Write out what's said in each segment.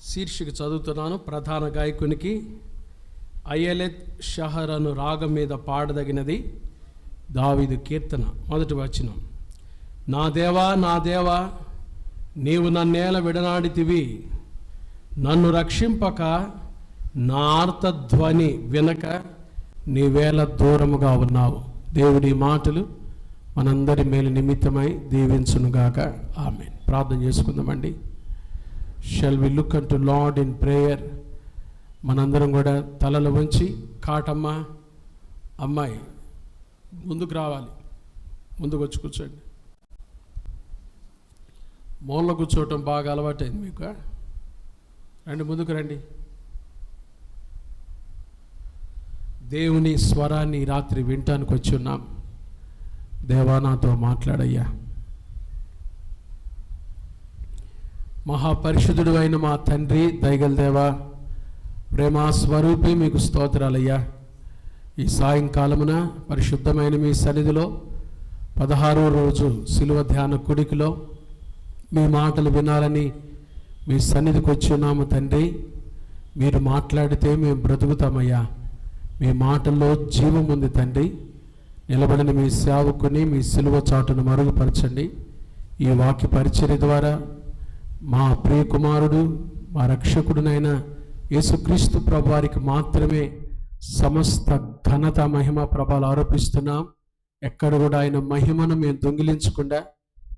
శీర్షిక చదువుతున్నాను. ప్రధాన గాయకునికి అయలెత్ షహర్ అను రాగం మీద పాడదగినది దావీదు కీర్తన. మొదటి వచనం. నా దేవా నా దేవా, నీవు నన్నేల విడనాడితివి, నన్ను రక్షింపక నా ఆర్తధ్వని వినక నీవేళ దూరముగా ఉన్నావు. దేవుడి మాటలు మనందరి మేలు నిమిత్తమై దీవించునుగాక. ఆమేన్. ప్రార్థన చేసుకుందామండి. Shall we look on to Lord in prayer. మనందరం కూడా తలలు వంచి, కాటమ్మ అమ్మాయి ముందుకు రావాలి, ముందుకు వచ్చి కూర్చోండి. మూలలో కూర్చోవటం బాగా అలవాటైంది మీకు. రండి, ముందుకు రండి. దేవుని స్వరాన్ని రాత్రి వినటానికి వచ్చి ఉన్నాం. దేవా నాతో మాట్లాడయ్యా. మహాపరిశుద్ధుడు అయిన మా తండ్రి, దయగల దేవా, ప్రేమా స్వరూపి, మీకు స్తోత్రాలయ్యా. ఈ సాయంకాలమున పరిశుద్ధమైన మీ సన్నిధిలో 16వ రోజు శిలువ ధ్యాన కుడికిలో మీ మాటలు వినాలని మీ సన్నిధికి వచ్చి ఉన్నాము తండ్రి. మీరు మాట్లాడితే మేము బ్రతుకుతామయ్యా. మీ మాటల్లో జీవం ఉంది తండ్రి. నిలబడిన మీ సేవకుని మీ శిలువ చాటును మరుగుపరచండి. ఈ వాక్య పరిచర్య ద్వారా మా ప్రియ కుమారుడు, మా రక్షకుడునైన యేసుక్రీస్తు ప్రభువారికి మాత్రమే సమస్త ఘనత మహిమ ప్రభావాలు ఆరోపిస్తున్నాం. ఎక్కడ కూడా ఆయన మహిమను మేము దొంగిలించకుండా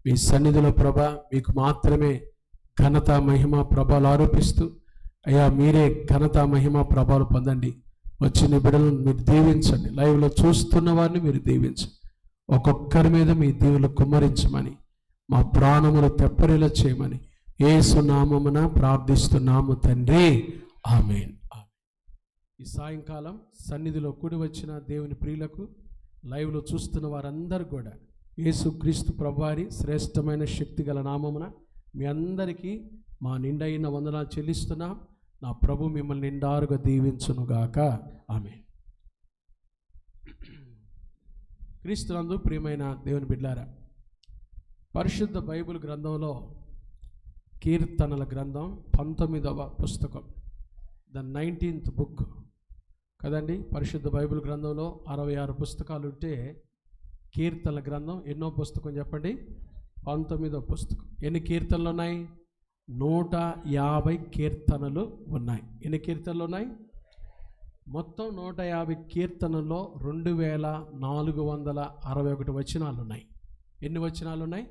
మీ సన్నిధిలో ప్రభా మీకు మాత్రమే ఘనత మహిమ ప్రభావాలు ఆరోపిస్తూ, అయ్యా మీరే ఘనత మహిమ ప్రభావాలు పొందండి. వచ్చిన బిడ్డలను మీరు దీవించండి. లైవ్లో చూస్తున్న వారిని మీరు దీవించండి. ఒక్కొక్కరి మీద మీ దీవులు కుమ్మరించమని, మా ప్రాణములు తెప్పరిలా చేయమని యేసు నామమున ప్రార్థిస్తున్నాము తండ్రి. ఆమేన్. ఈ సాయంకాలం సన్నిధిలో కూడి వచ్చిన దేవుని ప్రియులకు, లైవ్లో చూస్తున్న వారందరూ కూడా యేసుక్రీస్తు ప్రభువారి శ్రేష్టమైన శక్తిగల నామమున మీ అందరికీ మా నిండైన వందనాలు చెల్లిస్తున్నాం. నా ప్రభు మిమ్మల్ని నిండారుగా దీవించునుగాక. ఆమేన్. క్రీస్తునందు ప్రియమైన దేవుని బిడ్డలారా, పరిశుద్ధ బైబిల్ గ్రంథంలో కీర్తనల గ్రంథం 19వ పుస్తకం, ద 19th బుక్ కదండి. పరిశుద్ధ బైబిల్ గ్రంథంలో 66 పుస్తకాలు ఉంటే కీర్తనల గ్రంథం ఎన్నో పుస్తకం చెప్పండి? 19వ పుస్తకం. ఎన్ని కీర్తనలు ఉన్నాయి? 150 కీర్తనలు ఉన్నాయి. ఎన్ని కీర్తనలు ఉన్నాయి? మొత్తం 150 కీర్తనల్లో 2461 వచనాలు ఉన్నాయి. ఎన్ని వచనాలు ఉన్నాయి?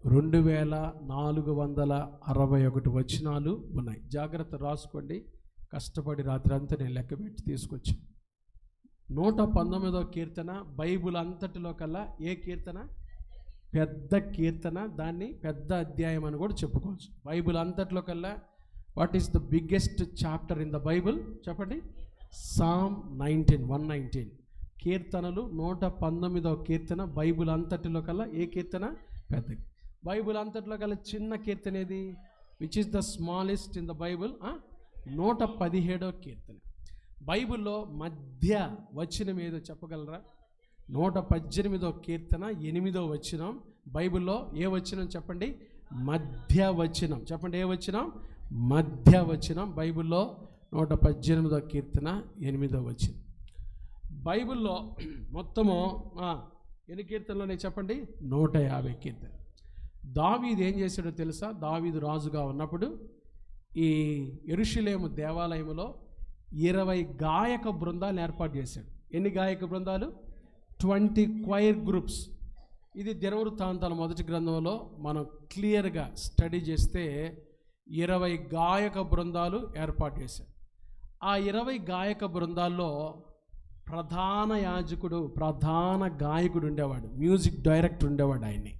2461 వచనాలు ఉన్నాయి. జాగ్రత్త రాసుకోండి. కష్టపడి రాత్రి అంతా నేను లెక్క పెట్టి తీసుకొచ్చి 119వ కీర్తన బైబుల్ అంతటిలో కల్లా ఏ కీర్తన? పెద్ద కీర్తన. దాన్ని పెద్ద అధ్యాయం అని కూడా చెప్పుకోవచ్చు. బైబుల్ అంతటిలో కల్లా what is the biggest chapter in the Bible చెప్పండి? సామ్ 119 కీర్తనలు. 119వ కీర్తన బైబుల్ అంతటిలో కల్లా ఏ కీర్తన? పెద్ద. బైబుల్ అంతటిలో కల్లా చిన్న కీర్తన ఏది? Which is the smallest in the Bible? 117వ కీర్తన. బైబిల్లో మధ్య వచనం ఏదో చెప్పగలరా? 118వ కీర్తన 8వ వచనం. బైబిల్లో ఏ వచనం చెప్పండి? మధ్య వచనం. చెప్పండి, ఏ వచనం? మధ్య వచనం. బైబిల్లో 118వ కీర్తన 8వ వచనం. బైబిల్లో మొత్తము ఎన్ని కీర్తనలోనే చెప్పండి? 150 కీర్తన. దావీదు ఏం చేశాడో తెలుసా? దావీదు రాజుగా ఉన్నప్పుడు ఈ యెరూషలేము దేవాలయంలో 20 గాయక బృందాలను ఏర్పాటు చేశాడు. ఎన్ని గాయక బృందాలు? 20 క్వైర్ గ్రూప్స్. ఇది దినవృత్తాంతాల మొదటి గ్రంథంలో మనం క్లియర్గా స్టడీ చేస్తే 20 గాయక బృందాలు ఏర్పాటు చేశాడు. ఆ 20 గాయక బృందాల్లో ప్రధాన యాజకుడు, ప్రధాన గాయకుడు ఉండేవాడు, మ్యూజిక్ డైరెక్టర్ ఉండేవాడు. ఆయన్ని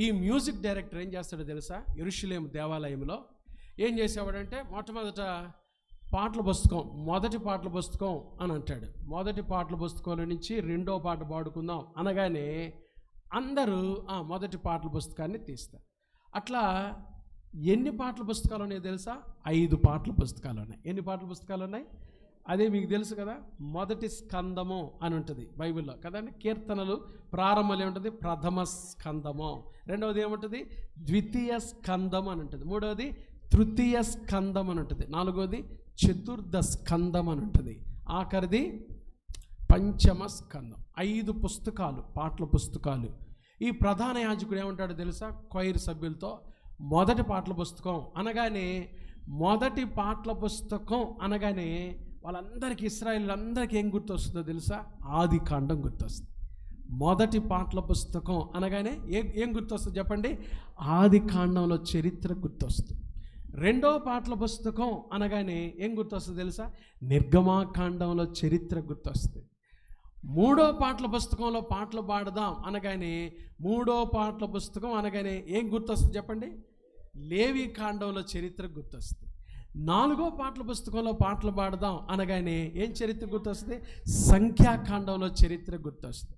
ఈ మ్యూజిక్ డైరెక్టర్ ఏం చేస్తాడో తెలుసా? యెరూషలేము దేవాలయంలో ఏం చేసేవాడంటే, మొట్టమొదట పాటల పుస్తకం, మొదటి పాటల పుస్తకం అని అంటాడు. మొదటి పాటల పుస్తకంలో నుంచి 2వ పాట పాడుకుందాం అనగానే అందరూ మొదటి పాటల పుస్తకాన్ని తీస్తారు. అట్లా ఎన్ని పాటల పుస్తకాలు ఉన్నాయో తెలుసా? 5 పాటల పుస్తకాలు ఉన్నాయి. ఎన్ని పాటల పుస్తకాలు ఉన్నాయి? అదే మీకు తెలుసు కదా, మొదటి స్కందము అని ఉంటుంది బైబిల్లో కదండి. కీర్తనలు ప్రారంభంలో ఏముంటుంది? ప్రథమ స్కందము. రెండవది ఏముంటుంది? ద్వితీయ స్కందం అని ఉంటుంది. మూడవది తృతీయ స్కందం అని ఉంటుంది, 4వది చతుర్థ స్కందం అని ఉంటుంది, ఆఖరిది పంచమ స్కందం. 5 పుస్తకాలు, పాటల పుస్తకాలు. ఈ ప్రధాన యాజకుడు ఏమంటాడో తెలుసా? క్వైర్ సభ్యులతో మొదటి పాటల పుస్తకం అనగానే, మొదటి పాటల పుస్తకం అనగానే వాళ్ళందరికీ, ఇశ్రాయేలీయులందరికీ ఏం గుర్తొస్తుందో తెలుసా? ఆది కాండం గుర్తొస్తుంది. మొదటి పాటల పుస్తకం అనగానే ఏం గుర్తొస్తుంది చెప్పండి? ఆది కాండంలో చరిత్ర గుర్తొస్తుంది. రెండో పాటల పుస్తకం అనగానే ఏం గుర్తొస్తుంది తెలుసా? నిర్గమాకాండంలో చరిత్ర గుర్తొస్తుంది. మూడో పాటల పుస్తకంలో పాటలు పాడదాం అనగానే, మూడో పాటల పుస్తకం అనగానే ఏం గుర్తొస్తుంది చెప్పండి? లేవి కాండంలో చరిత్ర గుర్తొస్తుంది. 4వ పాటల పుస్తకంలో పాటలు పాడదాం అనగానే ఏం చరిత్ర గుర్తొస్తుంది? సంఖ్యాకాండంలో చరిత్ర గుర్తొస్తుంది.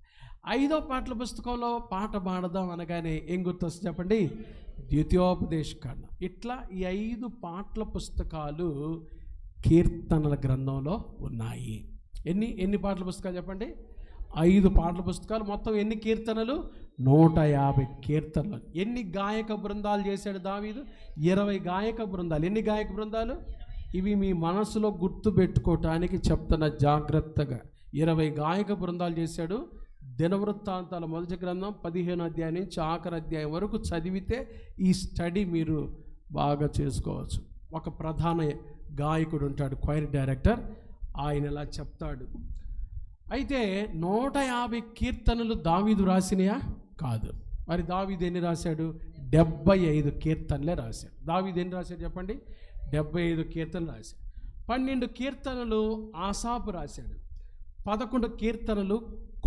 5వ పాటల పుస్తకంలో పాట పాడదాం అనగానే ఏం గుర్తొస్తుంది చెప్పండి? ద్వితీయోపదేశ కాండం. ఇట్లా ఈ 5 పాటల పుస్తకాలు కీర్తనల గ్రంథంలో ఉన్నాయి. ఎన్ని పాటల పుస్తకాలు చెప్పండి? 5 పాటల పుస్తకాలు. మొత్తం ఎన్ని కీర్తనలు? 150 కీర్తనలు. ఎన్ని గాయక బృందాలు చేశాడు దావీదు? 20 గాయక బృందాలు. ఎన్ని గాయక బృందాలు? ఇవి మీ మనసులో గుర్తు పెట్టుకోవటానికి చెప్తున్న జాగ్రత్తగా. 20 గాయక బృందాలు చేశాడు. దినవృత్తాంతాల మొదటి గ్రంథం 15వ అధ్యాయం నుంచి ఆఖరి అధ్యాయం వరకు చదివితే ఈ స్టడీ మీరు బాగా చేసుకోవచ్చు. ఒక ప్రధాన గాయకుడు ఉంటాడు, క్వైర్ డైరెక్టర్. ఆయన ఇలా చెప్తాడు. అయితే 150 కీర్తనలు దావీదు రాసినయా? కాదు. మరి దావీదు ఎన్ని రాశాడు? 75 కీర్తనలే రాశాడు. దావీదు ఎన్ని రాశాడు చెప్పండి? 75 కీర్తనలు రాశాడు. 12 కీర్తనలు ఆసాపు రాశాడు. 11 కీర్తనలు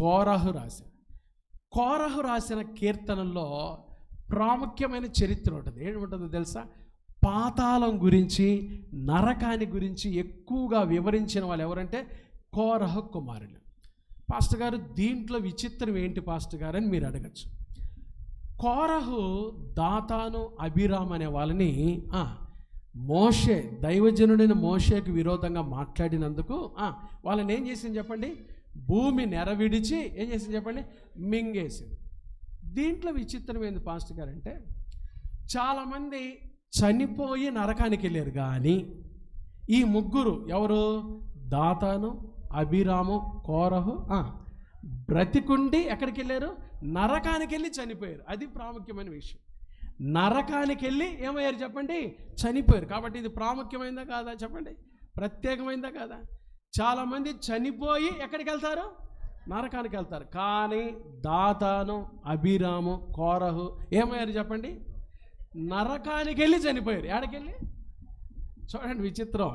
కోరహు రాశాడు. కోరహు రాసిన కీర్తనల్లో ప్రాముఖ్యమైన చరిత్ర ఉంటుంది. ఏముంటుందో తెలుసా? పాతాళం గురించి, నరకాని గురించి ఎక్కువగా వివరించిన వాళ్ళు ఎవరంటే కోరహు కుమారులు. పాస్టర్ గారు, దీంట్లో విచిత్రం ఏంటి పాస్టర్ గారు అని మీరు అడగచ్చు. కోరహు, దాతాను, అబీరామ్ అనే వాళ్ళని మోషే, దైవజనుడైన మోషేకు విరోధంగా మాట్లాడినందుకు వాళ్ళని ఏం చేసింది చెప్పండి? భూమి నెరవిడిచి ఏం చేసింది చెప్పండి? మింగేసింది. దీంట్లో విచిత్రం ఏంది పాస్టర్ గారు అంటే, చాలామంది చనిపోయి నరకానికి వెళ్ళారు, కానీ ఈ ముగ్గురు ఎవరు? దాతాను, అబీరాము, కోరహు బ్రతికుండి ఎక్కడికి వెళ్ళారు? నరకానికి వెళ్ళి చనిపోయారు. అది ప్రాముఖ్యమైన విషయం. నరకానికి వెళ్ళి ఏమయ్యారు చెప్పండి? చనిపోయారు. కాబట్టి ఇది ప్రాముఖ్యమైందా కాదా చెప్పండి? ప్రత్యేకమైందా కాదా? చాలామంది చనిపోయి ఎక్కడికి వెళ్తారు? నరకానికి వెళ్తారు. కానీ దాతాను, అబీరాము, కోరహు ఏమయ్యారు చెప్పండి? నరకానికి వెళ్ళి చనిపోయారు. ఎక్కడికెళ్ళి? చూడండి విచిత్రం.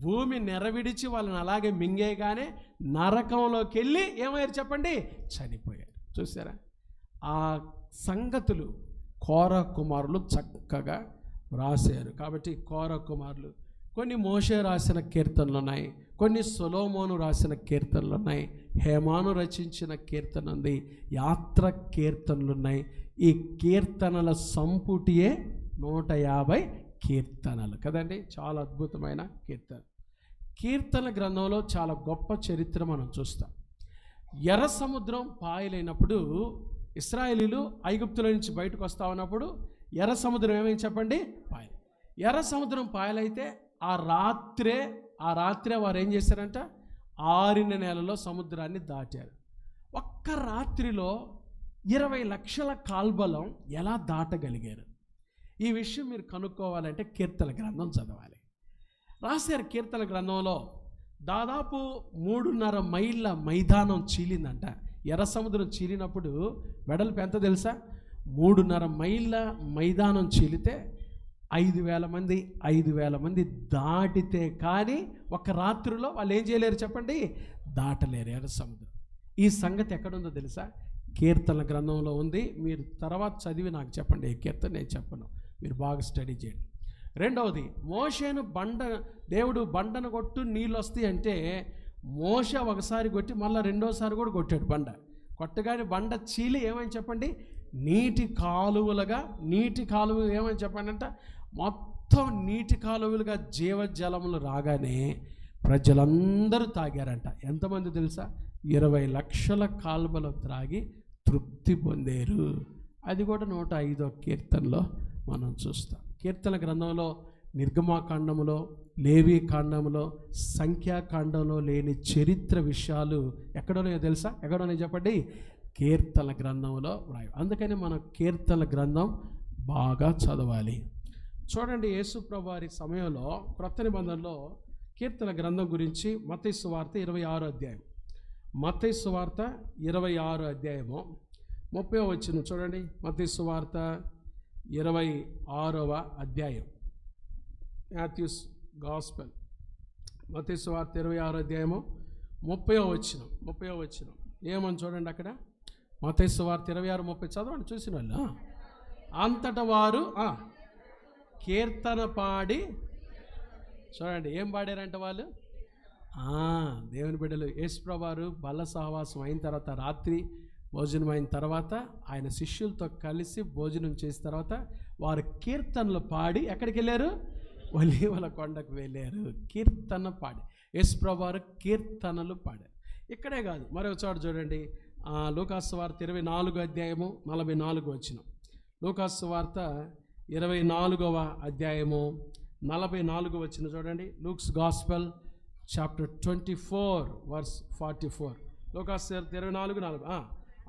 భూమి నెరవిడిచి వాళ్ళని అలాగే మింగేగానే నరకంలోకి వెళ్ళి ఏమయ్యారు చెప్పండి? చనిపోయారు. చూసారా? ఆ సంగతులు కోరహు కుమారులు చక్కగా రాశారు. కాబట్టి కోరహు కుమారులు కొన్ని మోషే రాసిన కీర్తనలు ఉన్నాయి, కొన్ని సొలొమోను రాసిన కీర్తనలు ఉన్నాయి, హేమాను రచించిన కీర్తన ఉంది, యాత్ర కీర్తనలు ఉన్నాయి. ఈ కీర్తనల సంపుటియే 150 కీర్తనలు కదండి. చాలా అద్భుతమైన కీర్తన గ్రంథంలో చాలా గొప్ప చరిత్ర మనం చూస్తాం. ఎర్ర సముద్రం పాయలైనప్పుడు ఇశ్రాయేలీలు ఐగుప్తుల నుంచి బయటకు వస్తా ఉన్నప్పుడు ఎర్ర సముద్రం ఏమైంది చెప్పండి? పాయలు. ఎర్ర సముద్రం పాయలైతే ఆ రాత్రే వారు ఏం చేశారంట? ఆరిన నెలలో సముద్రాన్ని దాటారు. ఒక్క రాత్రిలో 20 లక్షల కాల్బలం ఎలా దాటగలిగారు? ఈ విషయం మీరు కనుక్కోవాలంటే కీర్తన గ్రంథం చదవాలి. రాశారు. కీర్తన గ్రంథంలో దాదాపు 3.5 మైళ్ళ మైదానం చీలిందంట. ఎర్ర సముద్రం చీలినప్పుడు వెడల్పు ఎంత తెలుసా? 3.5 మైళ్ళ మైదానం చీలితే 5,000 మంది దాటితే కానీ ఒక రాత్రిలో వాళ్ళు ఏం చేయలేరు చెప్పండి? దాటలేరు ఎర్ర సముద్రం. ఈ సంగతి ఎక్కడుందో తెలుసా? కీర్తన గ్రంథంలో ఉంది. మీరు తర్వాత చదివి నాకు చెప్పండి. ఏ కీర్తన నేను చెప్పను, మీరు బాగా స్టడీ చేయండి. రెండవది, మోషేను దేవుడు బండను కొట్టు నీళ్ళు వస్తాయి అంటే మోషే ఒకసారి కొట్టి మళ్ళీ రెండోసారి కూడా కొట్టాడు. కొట్టగానే బండ చీలి ఏమని చెప్పండి? నీటి కాలువలు ఏమని చెప్పండి అంట? మొత్తం నీటి కాలువలుగా జీవజలములు రాగానే ప్రజలందరూ తాగారంట. ఎంతమంది తెలుసా? 20 లక్షల కాలువలు త్రాగి తృప్తి పొందారు. అది కూడా 105వ కీర్తనలో మనం చూస్తాం. కీర్తన గ్రంథంలో నిర్గమాకాండంలో, లేవి కాండంలో, సంఖ్యాకాండంలో లేని చరిత్ర విషయాలు ఎక్కడోనో తెలుసా? ఎక్కడోనో చెప్పండి, కీర్తనల గ్రంథంలో రాయి. అందుకని మనం కీర్తనల గ్రంథం బాగా చదవాలి. చూడండి, యేసుప్రభు వారి సమయంలో క్రొత్త నిబంధనలో కీర్తన గ్రంథం గురించి మత్తయి సువార్త 26వ అధ్యాయం, మత్తయి సువార్త 26వ అధ్యాయము 30వ వచనం చూడండి. మత్తయి సువార్త 26వ అధ్యాయం, మాథ్యూస్ గాస్పెల్, మత్తయి సువార్త 26వ అధ్యాయము 30వ వచనం ఏమని చూడండి అక్కడ. మత్తయి సువార్త 26:30 చదవండి, చూసిన వాళ్ళు. అంతటా వారు కీర్తన పాడి, చూడండి ఏం పాడారంట వాళ్ళు, దేవుని బిడ్డలు. యేసుప్రభువు వారు బల్ల సహవాసం అయిన తర్వాత, రాత్రి భోజనం అయిన తర్వాత, ఆయన శిష్యులతో కలిసి భోజనం చేసిన తర్వాత వారు కీర్తనలు పాడి ఎక్కడికి వెళ్ళారు? ఒలీవల కొండకు వెళ్ళారు. కీర్తన పాడి యేసుప్రభువు వారు కీర్తనలు పాడారు. ఇక్కడే కాదు, మరొక చోట చూడండి, లూకాసు వార్త 24వ అధ్యాయము 44వ వచనం. లూకాసు వార్త 24వ అధ్యాయము 44వ వచనం చూడండి. Luke's gospel chapter 24 verse 44. లూకాసు 24:4.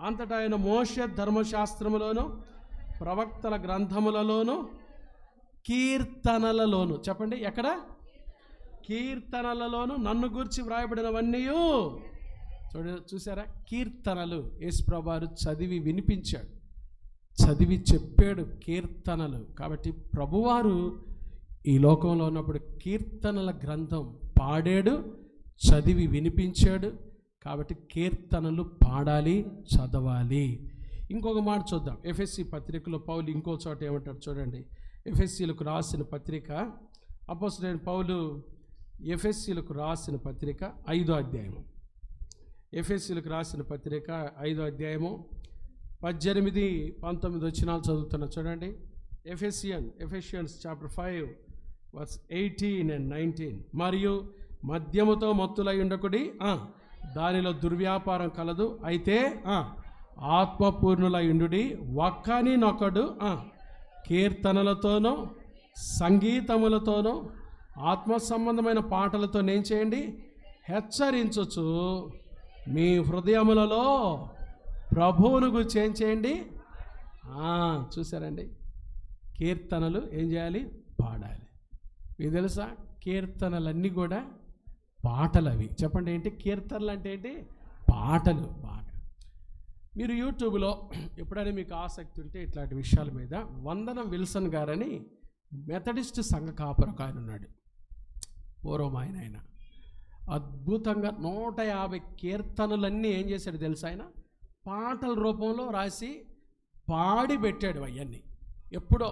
అంతటా ఆయన మోషే ధర్మశాస్త్రములోను ప్రవక్తల గ్రంథములలోను కీర్తనలలోను, చెప్పండి ఎక్కడ? కీర్తనలలోను నన్ను గూర్చి వ్రాయబడినవన్నీ. చూసారా, కీర్తనలు యేసుప్రభువు వారు చదివి వినిపించాడు, చదివి చెప్పాడు కీర్తనలు. కాబట్టి ప్రభువారు ఈ లోకంలో ఉన్నప్పుడు కీర్తనల గ్రంథం పాడాడు, చదివి వినిపించాడు. కాబట్టి కీర్తనలు పాడాలి, చదవాలి. ఇంకొక మాట చూద్దాం. ఎఫెసీ పత్రికలో పౌలు ఇంకో చోట ఏమంటాడు చూడండి. ఎఫెసీలకు రాసిన పత్రిక, అపోస్తలుడైన పౌలు ఎఫెసీలకు రాసిన పత్రిక 5వ అధ్యాయము, ఎఫెసీలకు రాసిన పత్రిక 5వ అధ్యాయము 18, 19 వచనాలు చదువుతున్నా చూడండి. Ephesians chapter 5 verse 18 and 19. మరియు మద్యముతో మత్తులై ఉండకుడి, దానిలో దుర్వ్యాపారం కలదు. అయితే ఆత్మపూర్ణులై ఉండుడి, ఒక్కనినొకడు కీర్తనలతోనూ సంగీతములతోనూ ఆత్మ సంబంధమైన పాటలతో నేను చేయండి, హెచ్చరించుచు మీ హృదయములలో ప్రభువును గురించి ఏం చేయండి. చూసారండి, కీర్తనలు ఏం చేయాలి? పాడాలి. మీకు తెలుసా, కీర్తనలన్నీ కూడా పాటలు. అవి చెప్పండి ఏంటి కీర్తనలు అంటే? ఏంటి? పాటలు. బాగా మీరు యూట్యూబ్లో ఎప్పుడైనా మీకు ఆసక్తి ఉంటే ఇట్లాంటి విషయాల మీద, వందనం విల్సన్ గారని మెథడిస్ట్ సంఘ కాపరకు ఆయన ఉన్నాడు, పూర్వం ఆయన అద్భుతంగా 150 కీర్తనలన్నీ ఏం చేశాడు తెలుసా? ఆయన పాటల రూపంలో రాసి పాడి పెట్టాడు. అవన్నీ ఎప్పుడో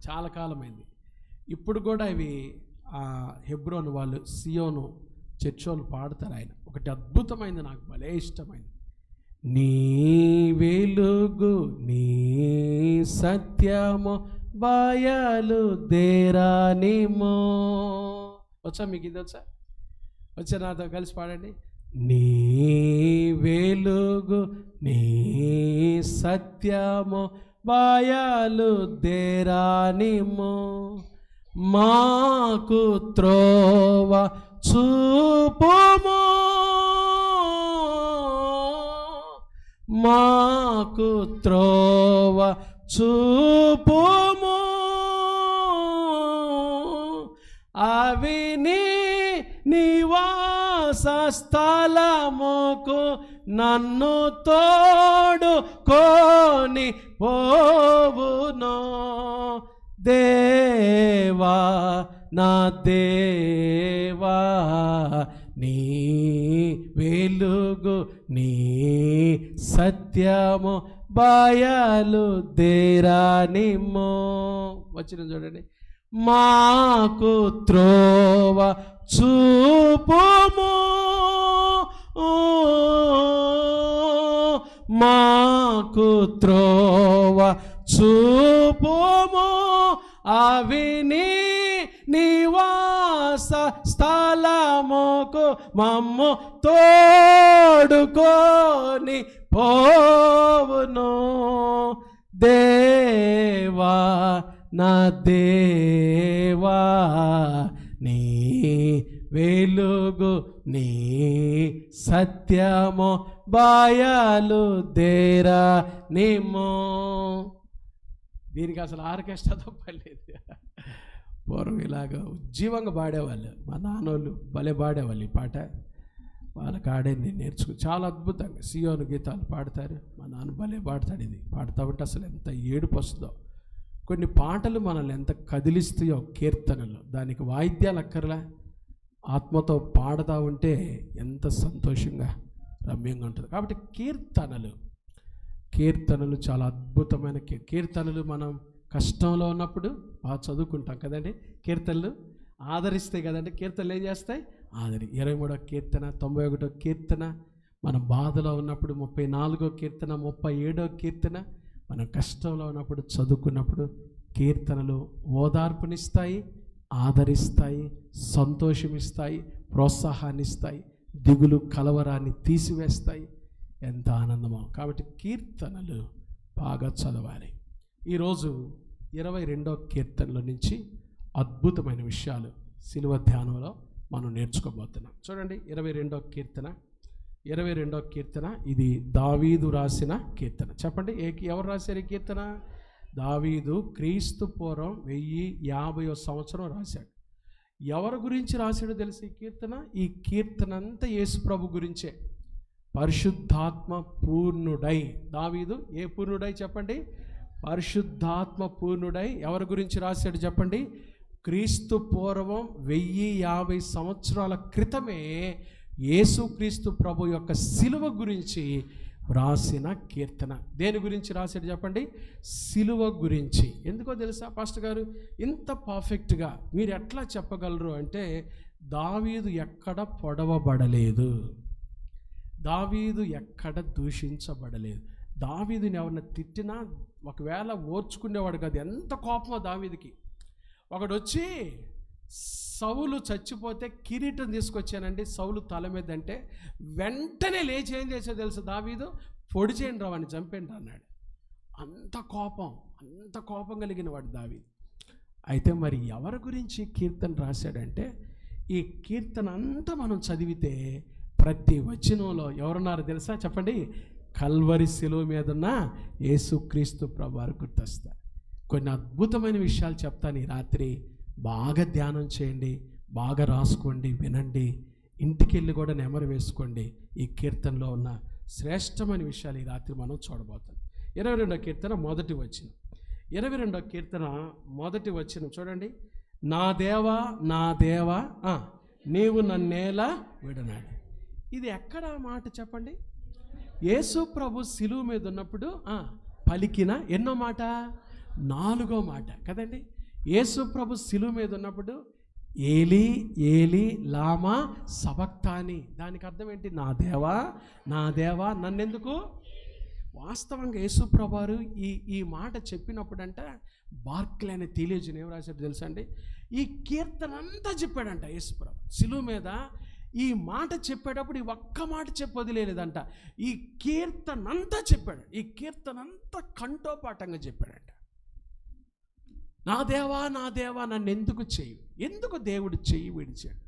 చాలా కాలమైంది. ఇప్పుడు కూడా ఇవి హెబ్రోన్ వాళ్ళు, సియోను చర్చ్ వాళ్ళు పాడతారు. ఆయన ఒకటి అద్భుతమైంది, నాకు భలే ఇష్టమైంది. నీ వెలుగు నీ సత్యము బయలు దేరానిమో. వచ్చా మీకు ఇది? వచ్చా నాతో కలిసి పాడండి. నీ వెలుగు నీ సత్యము బయలు దేరానిమో, మాకు త్రోవ చూపుము, మాకు త్రోవ చూపుము, అవి నీ నివాస స్థలముకు నన్ను తోడుకొని పోవును. దేవా నా దేవా, నీ వెలుగు నీ సత్యము బయలు దేరానిమో. వచ్చిన చూడండి. మాకు త్రోవ చూపుము, మాకు త్రోవ చూపుము, అవి నీ నివాస స్థలముకు మమ్ము తోడుకొని పోవును. దేవా నా దేవా, దేవా నీ వెలుగు నీ సత్యము బాయాలు దేరా నిమో. దీనికి అసలు ఆర్కెస్ట్రా తప్పలేదు. పూర్వం ఇలాగా ఉజ్జీవంగా పాడేవాళ్ళు మా నాన్నోళ్ళు, భలే పాడేవాళ్ళు ఈ పాట. వాళ్ళకి ఆడేది నేర్చుకుని చాలా అద్భుతంగా సియోను గీతాలు పాడతారు. మా నాన్న భలే పాడతాడు. ఇది పాడుతూ ఉంటే అసలు ఎంత ఏడుపు వస్తుందో. కొన్ని పాటలు మనల్ని ఎంత కదిలిస్తాయో కీర్తనలు, దానికి వాయిద్యాలు అక్కర్లా, ఆత్మతో పాడుతూ ఉంటే ఎంత సంతోషంగా రమ్యంగా ఉంటుంది. కాబట్టి కీర్తనలు చాలా అద్భుతమైన కీర్తనలు. మనం కష్టంలో ఉన్నప్పుడు బాగా చదువుకుంటాం కదండి. కీర్తనలు ఆదరిస్తాయి కదండి. కీర్తనలు ఏం చేస్తాయి? 23వ కీర్తన, 91వ కీర్తన, మనం బాధలో ఉన్నప్పుడు 34వ కీర్తన, 37వ కీర్తన, మనం కష్టంలో ఉన్నప్పుడు చదువుకున్నప్పుడు కీర్తనలు ఓదార్పునిస్తాయి, ఆదరిస్తాయి, సంతోషమిస్తాయి, ప్రోత్సాహాన్ని ఇస్తాయి, దిగులు కలవరాన్ని తీసివేస్తాయి. ఎంత ఆనందమో. కాబట్టి కీర్తనలు బాగా చదవాలి. ఈరోజు 22వ కీర్తనల నుంచి అద్భుతమైన విషయాలు శిలువ ధ్యానంలో మనం నేర్చుకోబోతున్నాం. చూడండి 22వ కీర్తన ఇది దావీదు రాసిన కీర్తన. చెప్పండి, ఎవరు రాశారు ఈ కీర్తన? దావీదు క్రీస్తు పూర్వం 1050వ సంవత్సరం రాశాడు. ఎవరి గురించి రాశాడో తెలిసి ఈ కీర్తన అంతా యేసు ప్రభు గురించే. పరిశుద్ధాత్మ పూర్ణుడై దావీదు ఏ పూర్ణుడై చెప్పండి? పరిశుద్ధాత్మ పూర్ణుడై ఎవరి గురించి రాశాడు చెప్పండి? క్రీస్తు పూర్వం 1050 సంవత్సరాల క్రితమే యేసుక్రీస్తు ప్రభు యొక్క శిలువ గురించి రాసిన కీర్తన. దేని గురించి రాశాడు చెప్పండి? శిలువ గురించి. ఎందుకో తెలుసా పాస్టర్ గారు, ఇంత పర్ఫెక్ట్గా మీరు ఎట్లా చెప్పగలరు అంటే, దావీదు ఎక్కడ పొడవబడలేదు, దావీదు ఎక్కడ దూషించబడలేదు. దావీదుని ఎవరిని తిట్టినా ఒకవేళ ఓర్చుకునేవాడు కాదు. ఎంత కోపమో దావీదుకి. ఒకడు వచ్చి సౌలు చచ్చిపోతే కిరీటం తీసుకొచ్చానండి సౌలు తల మీద అంటే, వెంటనే లేచి ఏం చేసా తెలుసు దావీదు? పొడి చేయండి రా వాడిని, చంపేండి అన్నాడు. అంత కోపం కలిగిన వాడు దావీదు. అయితే మరి ఎవరి గురించి కీర్తన రాశాడంటే, ఈ కీర్తన అంతా మనం చదివితే ప్రతి వచనంలో ఎవరున్నారో తెలుసా చెప్పండి? కల్వరి శిలువ మీద ఉన్న యేసుక్రీస్తు ప్రభువారు గుర్తొస్తారు. కొన్ని అద్భుతమైన విషయాలు చెప్తాను ఈ రాత్రి. బాగా ధ్యానం చేయండి, బాగా రాసుకోండి, వినండి, ఇంటికి వెళ్ళి కూడా నెమరు వేసుకోండి. ఈ కీర్తనలో ఉన్న శ్రేష్టమైన విషయాలు ఈ రాత్రి మనం చూడబోతాం. 22వ కీర్తన మొదటి వచనం. 22వ కీర్తన మొదటి వచనం చూడండి. నా దేవా నా దేవా నీవు నన్నేలా విడనాడు. ఇది ఎక్కడ మాట చెప్పండి? యేసు ప్రభు శిలువ మీద ఉన్నప్పుడు పలికిన ఎన్నో మాట? 4వ మాట కదండి. యేసు ప్రభు శిలువ మీద ఉన్నప్పుడు ఏలీ ఏలీ లామా సబక్తాని, దానికి అర్థం ఏంటి? నా దేవా నన్నెందుకు? వాస్తవంగా యేసు ప్రభువారు ఈ మాట చెప్పినప్పుడంట బార్క్లే అనే థియోలాజియన్ ఏం రాశాడు తెలుసా అండి? ఈ కీర్తన అంతా చెప్పాడంట యేసు ప్రభు శిలువ మీద. ఈ మాట చెప్పేటప్పుడు ఈ ఒక్క మాట చెప్పి వదిలేదంట. ఈ కీర్తన అంతా చెప్పాడు. ఈ కీర్తన అంతా కంఠోపాఠంగా చెప్పాడంట. నా దేవా నన్ను ఎందుకు చెయ్యి? ఎందుకు దేవుడు చెయ్యి విడిచాడు?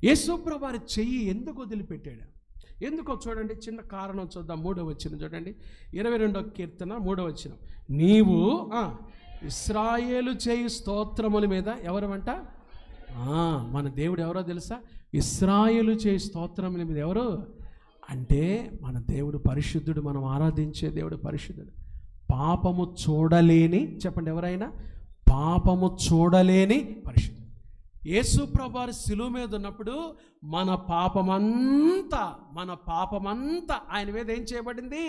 యేసు ప్రభువారి చెయ్యి ఎందుకు వదిలిపెట్టాడు? ఎందుకో చూడండి, చిన్న కారణం చూద్దాం. 3వ వచనం చూడండి, 22వ కీర్తన 3వ వచనం. నీవు ఇశ్రాయేలు చేయి స్తోత్రముల మీద ఎవరమంట? మన దేవుడు ఎవరో తెలుసా? ఇశ్రాయేలు చేయి స్తోత్రముల మీద ఎవరు అంటే మన దేవుడు పరిశుద్ధుడు. మనం ఆరాధించే దేవుడు పరిశుద్ధుడు. పాపము చూడలేని, చెప్పండి ఎవరైనా, పాపము చూడలేని పరిశుద్ధుడు. యేసు ప్రభువారు శిలువ మీద ఉన్నప్పుడు మన పాపమంతా ఆయన మీద ఏం చేయబడింది?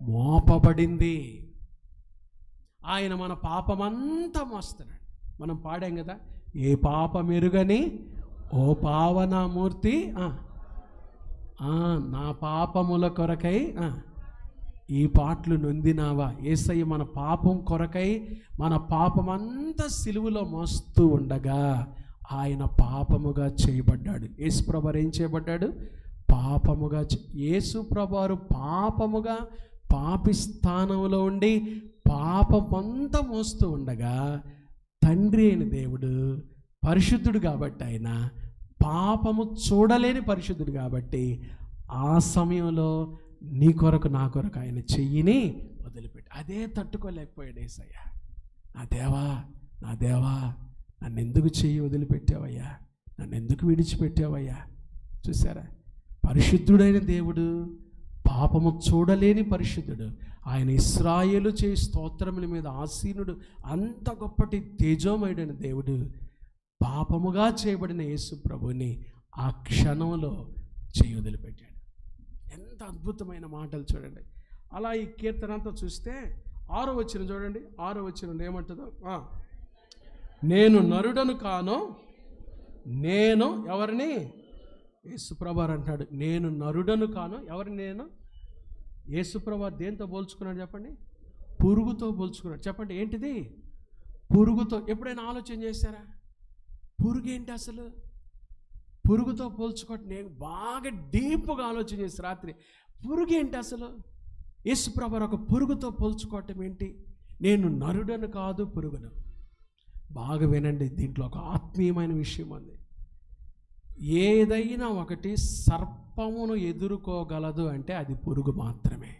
మోపబడింది. ఆయన మన పాపమంతా మోస్తున్నాడు. మనం పాడాం కదా, ఏ పాపమెరుగని ఓ పావనమూర్తి నా పాపముల కొరకై ఈ పాటలు నొందినావా. యేసయ్య మన పాపం కొరకై మన పాపమంతా సిలువలో మోస్తూ ఉండగా ఆయన పాపముగా చేయబడ్డాడు. యేసు ప్రభువారు ఏం చేయబడ్డాడు? పాపముగా. యేసు ప్రభువారు పాపముగా పాపి స్థానంలో ఉండి పాపమంతా మోస్తూ ఉండగా తండ్రి అయిన దేవుడు పరిశుద్ధుడు కాబట్టి ఆయన, పాపము చూడలేని పరిశుద్ధుడు కాబట్టి ఆ సమయంలో నీ కొరకు నా కొరకు ఆయన చెయ్యిని వదిలిపెట్టి అదే తట్టుకోలేకపోయాడు యేసయ్య. నా దేవా నన్ను ఎందుకు చెయ్యి వదిలిపెట్టావయ్యా, నన్ను ఎందుకు విడిచిపెట్టావయ్యా. చూసారా, పరిశుద్ధుడైన దేవుడు, పాపము చూడలేని పరిశుద్ధుడు, ఆయన ఇశ్రాయేలు చేయి స్తోత్రముల మీద ఆసీనుడు, అంత గొప్పటి తేజోమయుడైన దేవుడు పాపముగా చేయబడిన యేసు ప్రభుని ఆ క్షణంలో చేయి వదిలిపెట్టాడు. ఎంత అద్భుతమైన మాటలు చూడండి. అలా ఈ కీర్తన అంతా చూస్తే 6వ వచనం చూడండి. 6వ వచనం ఏమంటుందో, నేను నరుడను కాను, నేను ఎవరిని, యేసుప్రభు అంటాడు, నేను నరుడను కాను. ఎవరిని? నేను. యేసుప్రభు దేంతో పోల్చుకున్నాడు చెప్పండి? పురుగుతో పోల్చుకున్నాడు. చెప్పండి ఏంటిది? పురుగుతో. ఎప్పుడైనా ఆలోచన చేశారా? పురుగు ఏంటి అసలు? పురుగుతో పోల్చుకోవటం నేను బాగా డీప్గా ఆలోచన చేసి రాత్రి, పురుగు ఏంటి అసలు? యేసుప్రభు ఒక పురుగుతో పోల్చుకోవటం ఏంటి? నేను నరుడను కాదు, పురుగును. బాగా వినండి, దీంట్లో ఒక ఆత్మీయమైన విషయం ఉంది. ఏదైనా ఒకటి సర్పమును ఎదుర్కోగలదు అంటే అది పురుగు మాత్రమే.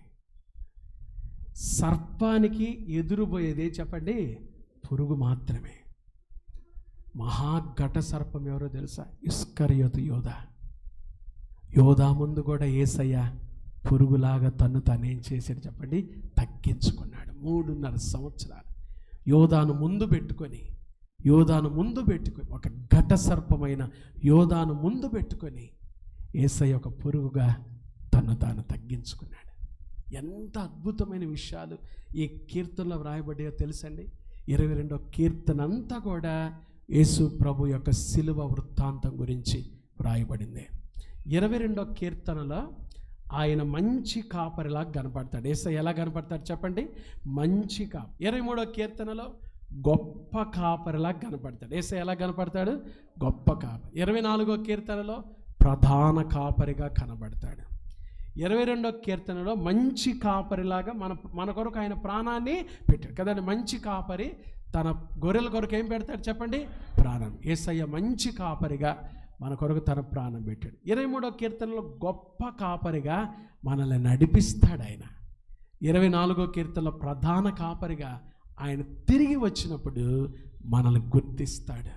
సర్పానికి ఎదురుపోయేదే చెప్పండి? పురుగు మాత్రమే. మహాఘట సర్పం ఎవరో తెలుసా? ఇస్కరియోతు యోధా ముందు కూడా యేసయ్య పురుగులాగా తను తనేం చేశాడు చెప్పండి? తగ్గించుకున్నాడు. 3.5 సంవత్సరాలు యోధాను ముందు పెట్టుకొని ఒక ఘట సర్పమైన యోధాను ముందు పెట్టుకొని యేసయ్య ఒక పురుగుగా తను తాను తగ్గించుకున్నాడు. ఎంత అద్భుతమైన విషయాలు ఈ కీర్తనలో వ్రాయబడ్డాయో తెలుసండి. 22వ కీర్తన అంతా కూడా యేసు ప్రభు యొక్క శిలువ వృత్తాంతం గురించి వ్రాయబడింది. 22వ కీర్తనలో ఆయన మంచి కాపరిలా కనపడతాడు. యేసయ్య ఎలా కనపడతాడు చెప్పండి? మంచి కాపరి. 23వ కీర్తనలో గొప్ప కాపరిలా కనపడతాడు. యేసయ్య ఎలా కనపడతాడు? గొప్ప కాపరి. 24వ కీర్తనలో ప్రధాన కాపరిగా కనబడతాడు. 22వ కీర్తనలో మంచి కాపరిలాగా మన కొరకు ఆయన ప్రాణాన్ని పెట్టాడు కదండి. మంచి కాపరి తన గొర్రెల కొరకు ఏం పెడతాడు చెప్పండి? ప్రాణం. యేసయ్య మంచి కాపరిగా మన కొరకు తన ప్రాణం పెట్టాడు. 23వ కీర్తనలో గొప్ప కాపరిగా మనల్ని నడిపిస్తాడు ఆయన. 24వ కీర్తనలో ప్రధాన కాపరిగా ఆయన తిరిగి వచ్చినప్పుడు మనల్ని గుర్తిస్తాడు.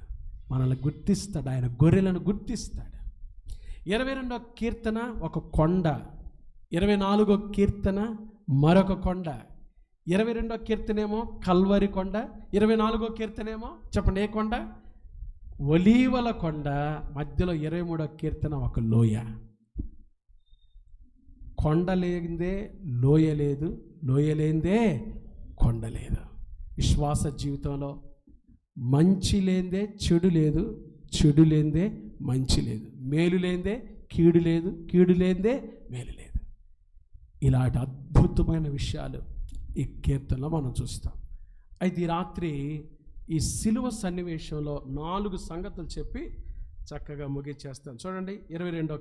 ఆయన గొర్రెలను గుర్తిస్తాడు. 22వ కీర్తన ఒక కొండ, 24వ కీర్తన మరొక కొండ. 22వ కీర్తనేమో కల్వరి కొండ, 24వ కీర్తనేమో చెప్పండి ఏ కొండ? ఒలీవల కొండ. మధ్యలో 23వ కీర్తన ఒక లోయ. కొండ లేనిదే లోయ లేదు, లోయ లేనిదే కొండ లేదు. విశ్వాస జీవితంలో మంచి లేనిదే చెడు లేదు, చెడు లేనిదే మంచి లేదు, మేలు లేనిదే కీడు లేదు, కీడు లేనిదే మేలు లేదు. ఇలాంటి అద్భుతమైన విషయాలు ఈ కీర్తనలో మనం చూస్తాం. అయితే ఈ రాత్రి ఈ సిలువ సన్నివేశంలో 4 సంగతులు చెప్పి చక్కగా ముగించేస్తాం. చూడండి 22వ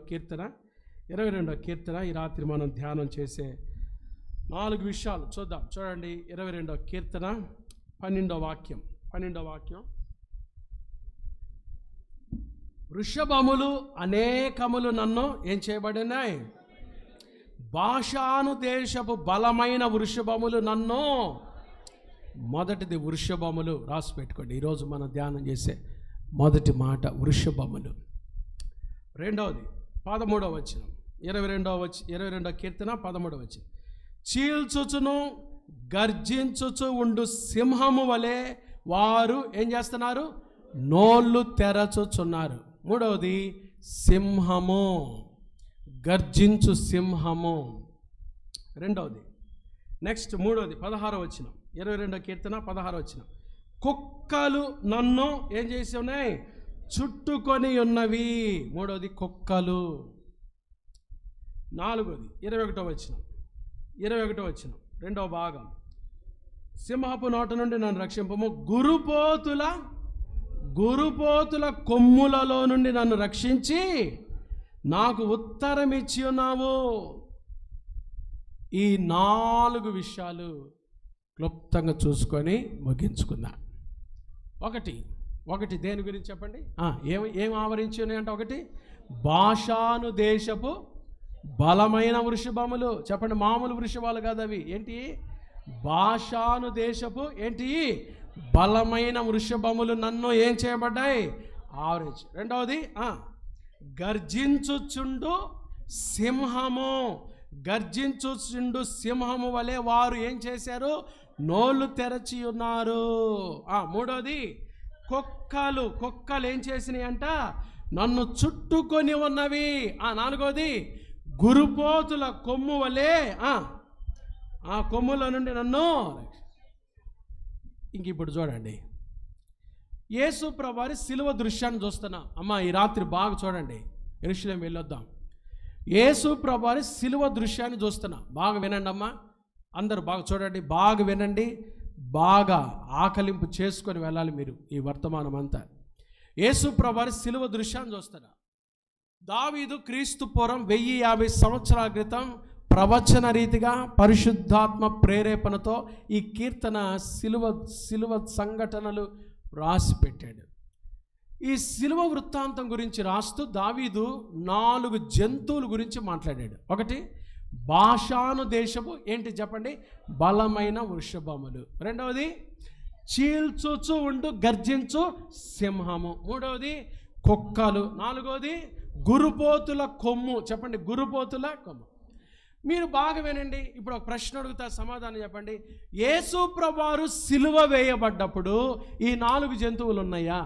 కీర్తన ఈ రాత్రి మనం ధ్యానం చేసే 4 విషయాలు చూద్దాం. చూడండి 22వ కీర్తన 12వ వాక్యం. వృషభములు అనేకములు నన్ను ఏం చేయబడినాయి? బాషాను దేశపు బలమైన వృషభములు నన్ను. మొదటిది వృషభములు, రాసి పెట్టుకోండి. ఈరోజు మనం ధ్యానం చేసే మొదటి మాట వృషభములు. రెండవది 13వ వచనం, 22వ కీర్తన 13వ వచనం. చీల్చుచును గర్జించుచు ఉండు సింహము వలె వారు ఏం చేస్తున్నారు? నోళ్ళు తెరచుచున్నారు. మూడవది సింహము, గర్జించు సింహము. రెండవది నెక్స్ట్ మూడవది 16వ వచనం, 22వ కీర్తన 16వ వచనం. కుక్కలు నన్ను ఏం చేసి ఉన్నాయి? చుట్టుకొని ఉన్నవి. మూడవది కుక్కలు. నాలుగవది 21వ వచనం, రెండవ భాగం. సింహపు నోట నుండి నన్ను రక్షింపము, గురుపోతుల కొమ్ములలో నుండి నన్ను రక్షించి నాకు ఉత్తరం ఇచ్చి ఉన్నావు. ఈ 4 విషయాలు క్లుప్తంగా చూసుకొని ముగించుకుందాం. 1, ఒకటి దేని గురించి చెప్పండి? ఏం ఆవరించి ఉన్నాయంటే, ఒకటి బాషాను దేశపు బలమైన వృషభములు. చెప్పండి, మామూలు వృషభాలు కాదు అవి. ఏంటి? బాషాను దేశపు ఏంటి? బలమైన వృషభములు నన్ను ఏం చేయబడ్డాయి? ఆవరించి. రెండవది గర్జించుచుండు సింహము. గర్జించుచుండు సింహము వలె వారు ఏం చేశారు? నోళ్ళు తెరచి ఉన్నారు. మూడోది కుక్కలు ఏం చేసినాయి అంట? నన్ను చుట్టుకొని ఉన్నవి. నాలుగోది గురుపోతుల కొమ్ము వలె ఆ కొమ్ముల నుండి నన్ను. ఇంక ఇప్పుడు చూడండి, యేసు ప్రభువారి సిలువ దృశ్యాన్ని చూస్తున్నాం. అమ్మ ఈ రాత్రి బాగా చూడండి, యెరూషలేము వెళ్ళొద్దాం. యేసు ప్రభువారి సిలువ దృశ్యాన్ని చూస్తున్నాం. బాగా వినండి అమ్మా, అందరూ బాగా చూడండి, బాగా వినండి, బాగా ఆకలింపు చేసుకొని వెళ్ళాలి మీరు ఈ వర్తమానం అంతా. యేసు ప్రభువారి సిలువ దృశ్యాన్ని చూస్తున్నా. దావీదు క్రీస్తు పూర్వం 1050 సంవత్సరాల క్రితం ప్రవచన రీతిగా పరిశుద్ధాత్మ ప్రేరేపణతో ఈ కీర్తన సిలువ సంఘటనలు రాసి పెట్టాడు. ఈ సిలువ వృత్తాంతం గురించి రాస్తూ దావీదు 4 జంతువుల గురించి మాట్లాడాడు. ఒకటి బాషాను దేశపు ఏంటి చెప్పండి? బలమైన వృషభములు. రెండవది చీల్చుచు ఉండు గర్జించు సింహము. మూడవది కుక్కలు. నాలుగవది గురుపోతుల కొమ్ము. చెప్పండి, గురుపోతుల కొమ్ము. మీరు బాగా వినండి. ఇప్పుడు ఒక ప్రశ్న అడుగుతా, సమాధానం చెప్పండి. యేసు ప్రభువారు సిలువ వేయబడ్డప్పుడు ఈ 4 జంతువులు ఉన్నాయా?